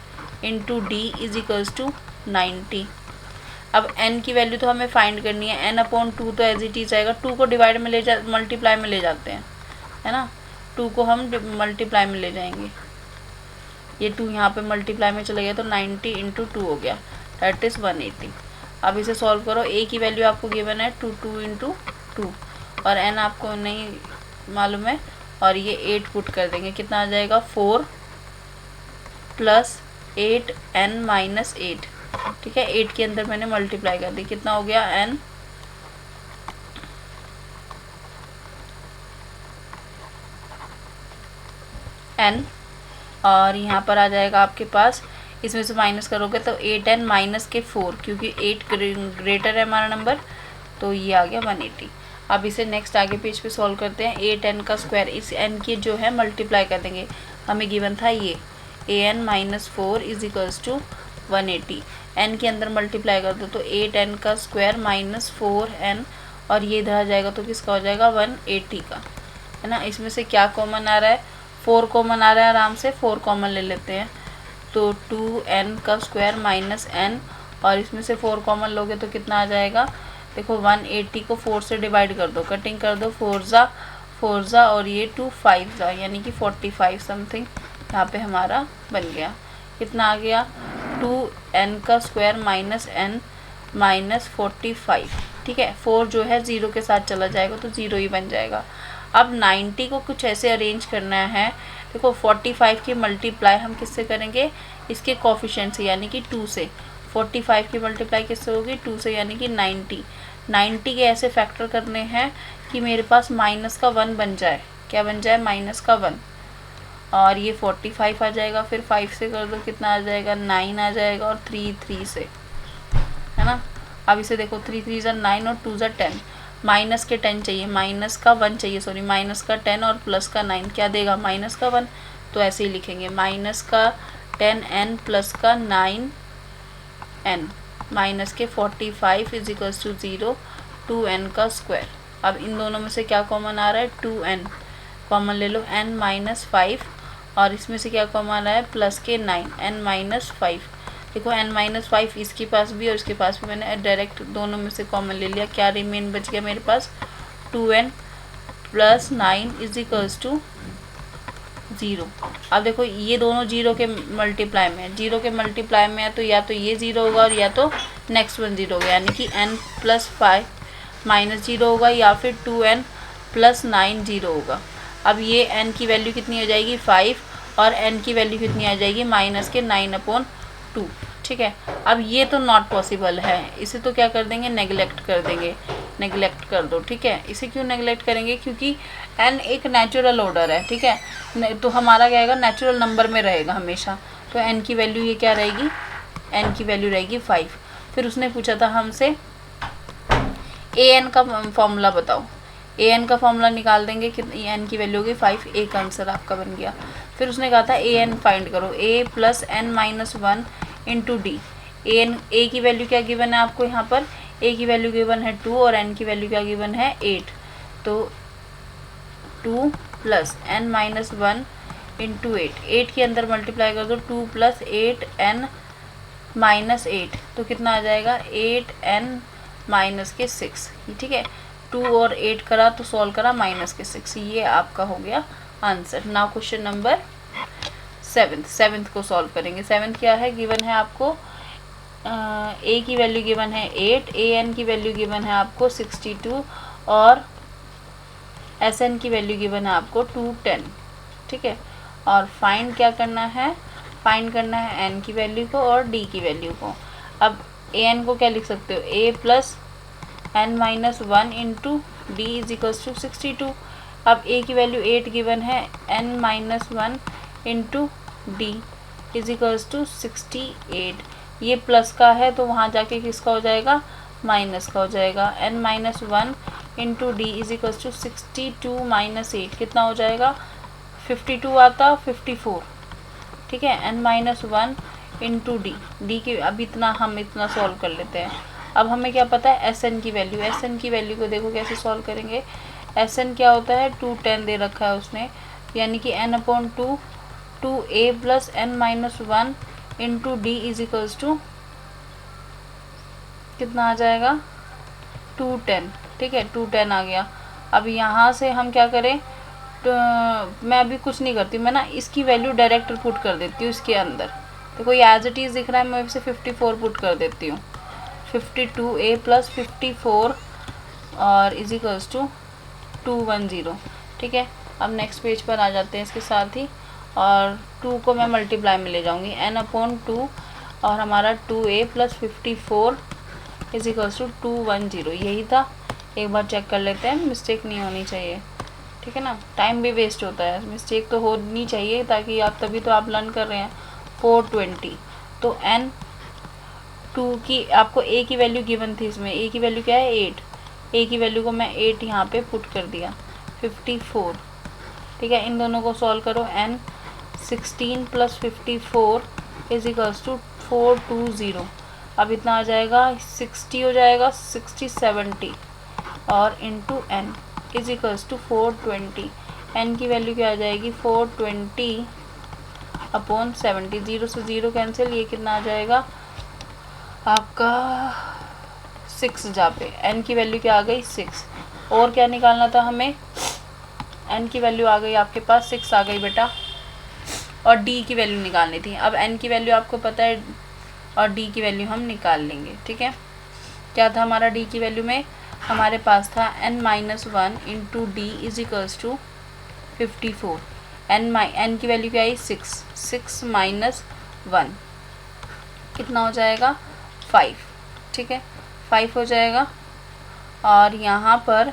into D is equals to 90। अब n की वैल्यू तो हमें फाइंड करनी है, n/2 तो एज इट इज आएगा, 2 को डिवाइड में मल्टीप्लाई में ले जाते हैं, है ना। 2 को हम मल्टीप्लाई में ले जाएंगे, ये 2 यहाँ पे मल्टीप्लाई में चले गया तो 90 × 2 हो गया, दैट इज़ 180। अब इसे सॉल्व करो, A की वैल्यू आपको गिवन है 2 × 2 और n आपको नहीं मालूम है, और ये 8 पुट कर देंगे, कितना आ जाएगा 4 + 8 n - 8, ठीक है। 8 के अंदर मैंने मल्टीप्लाई कर दी, कितना हो गया n, और यहाँ पर आ जाएगा आपके पास, इसमें से माइनस करोगे तो 8n - 4, क्योंकि 8 ग्रेटर है हमारा नंबर, तो ये आ गया 180। अब इसे नेक्स्ट आगे पेज पे सॉल्व करते हैं। 8n का स्क्वायर, इस n की जो है मल्टीप्लाई कर देंगे, हमें गिवन था ये an - 4 is equals to 180। n के अंदर मल्टीप्लाई कर दो तो 8n का स्क्वायर - 4n, और ये इधर आ जाएगा तो किसका हो जाएगा 180 का, है ना। इसमें से क्या कॉमन आ रहा है, 4 कॉमन आ रहा है, आराम से 4 कॉमन ले लेते हैं। तो 2n का स्क्वायर -n, और इसमें से 4 कॉमन लोगे तो कितना आ जाएगा, देखो 180 को 4 से डिवाइड कर दो, कटिंग कर दो, 4 ज़ा और ये 2 5 ज़ा, यानी कि 45 समथिंग यहाँ पे हमारा बन गया। कितना आ गया 2n का स्क्वायर -n - 45, ठीक है। 4 जो है 0 के साथ चला जाएगा तो 0 ही बन जाएगा। अब 90 को कुछ ऐसे अरेंज करना है, देखो 45 की मल्टीप्लाई हम किससे करेंगे, इसके कोफिशिएंट से, यानी कि 2 से। 45 की मल्टीप्लाई किससे होगी 2 से, यानी कि 90 के ऐसे फैक्टर करने हैं कि मेरे पास -1 बन जाए, क्या बन जाए -1, और ये 45 आ जाएगा, फिर 5 से कर दो कितना आ जाएगा 9 आ जाएगा, और 3 से, है ना। अब इसे देखो 3 × 9 और 2 × 10, माइनस के 10 चाहिए, -1 चाहिए, सॉरी -10 और +9 क्या देगा -1, तो ऐसे ही लिखेंगे -10n + 9n -45 is equals to 0, 2n का स्क्वायर,
अब इन दोनों में से क्या कॉमन आ रहा है, 2n कॉमन ले लो, n-5, और इसमें से क्या कॉमन आ रहा है, प्लस के 9, n-5। देखो n-5 इसके पास भी और इसके पास भी, मैंने डायरेक्ट दोनों में से कॉमन ले लिया। क्या रिमेन बच गया मेरे पास, 2n + 9 = 0। अब देखो ये दोनों जीरो के मल्टीप्लाई में है, जीरो के मल्टीप्लाई में है तो या तो ये ज़ीरो होगा और या तो नेक्स्ट वन ज़ीरो होगा, यानी कि n + 5 -0 होगा या फिर 2n + 9 0 होगा। अब ये n की वैल्यू कितनी हो जाएगी, 5, और n की वैल्यू कितनी आ जाएगी, -9/2। ठीक है, अब ये तो नॉट पॉसिबल है, इसे तो क्या कर देंगे, नेगलेक्ट कर देंगे, नेगलेक्ट कर दो। ठीक है, इसे क्यों नेगलेक्ट करेंगे, क्योंकि n एक नेचुरल ऑर्डर है। ठीक है, तो हमारा क्या आएगा, नेचुरल नंबर में रहेगा हमेशा, तो n की वैल्यू ये क्या रहेगी, n की वैल्यू रहेगी 5। फिर उसने पूछा था हमसे an का फॉर्मूला बताओ, an का फॉर्मूला निकाल देंगे, कितनी n की वैल्यू होगी 5, एक आंसर आपका बन गया। फिर उसने कहा था an फाइंड करो, a + n-1 × d। a की वैल्यू क्या गिवन है आपको, यहाँ पर a की वैल्यू गिवन है 2 और n की वैल्यू क्या गिवन है 8, तो 2 + n-1 × 8, 8 के अंदर मल्टीप्लाई कर दो, 2 + 8n-8, तो कितना आ जाएगा, 8n-6। ठीक है, 2 और 8 करा तो सॉल्व करा -6, ये आपका हो गया answer. Now question number 7th को सॉल्व करेंगे। 7th क्या है, गिवन है आपको a की वैल्यू गिवन है 8, an की वैल्यू गिवन है आपको 62 और sn की वैल्यू गिवन है आपको 210। ठीक है, और फाइंड क्या करना है, फाइंड करना है n की वैल्यू को और d की वैल्यू को। अब an को क्या लिख सकते हो, a + n-1 × d = 62। अब a की वैल्यू 8 गिवन है, n-1 × d = 68। ये प्लस का है तो वहाँ जाके किसका हो जाएगा, माइनस का हो जाएगा, n-1 × d = 62 - 8 कितना हो जाएगा, 52 आता, 54। ठीक है, n-1 × d की, अब इतना हम इतना सॉल्व कर लेते हैं। अब हमें क्या पता है sn की वैल्यू, sn की वैल्यू को देखो कैसे सॉल्व करेंगे। sn क्या होता है, 210 दे रखा है उसने, यानी कि n/2 2a + n-1 × d = कितना आ जाएगा, 210। ठीक है, 210 आ गया। अब यहाँ से हम क्या करें, तो मैं अभी कुछ नहीं करती, मैं ना इसकी वैल्यू डायरेक्ट पुट कर देती हूँ इसके अंदर। तो कोई एज इट इज़ दिख रहा है, मैं इसे 54 पुट कर देती हूँ, 52a + 54 और = 210। ठीक है, अब नेक्स्ट पेज पर आ जाते हैं इसके साथ ही, और 2 को मैं मल्टीप्लाई में ले जाऊँगी, n/2 और हमारा 2a + 54 = 210। यही था, एक बार चेक कर लेते हैं, मिस्टेक नहीं होनी चाहिए। ठीक है ना, टाइम भी वेस्ट होता है, मिस्टेक तो होनी चाहिए, ताकि आप, तभी तो आप लर्न कर रहे हैं। 420, तो n2 की आपको a की वैल्यू गिवन थी, इसमें a की वैल्यू क्या है 8, a की वैल्यू को मैं 8 यहाँ पे पुट कर दिया, 54। ठीक है, इन दोनों को सॉल्व करो, n16 + 54 = 420। अब इतना आ जाएगा, 60 हो जाएगा, 60 70 और इंटू n = 420। n की वैल्यू क्या आ जाएगी, 420/70, 0 से 0 कैंसिल, ये कितना आ जाएगा आपका 6, जहाँ पे n की वैल्यू क्या आ गई 6। और क्या निकालना था हमें, n की वैल्यू आ गई आपके पास 6 आ गई बेटा, और d की वैल्यू निकालनी थी। अब n की वैल्यू आपको पता है और d की वैल्यू हम निकाल लेंगे। ठीक है, क्या था हमारा d की वैल्यू में, हमारे पास था n-1 × d = 54। n की वैल्यू क्या आई 6, 6 - 1 कितना हो जाएगा 5। ठीक है, 5 हो जाएगा, और यहाँ पर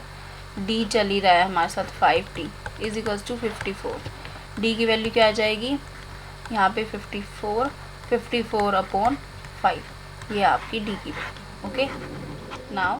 d चल ही रहा है हमारे साथ, 5d = 54। d की वैल्यू क्या आ जाएगी यहाँ पे 54/5, ये आपकी d की वैल्यू। Okay, now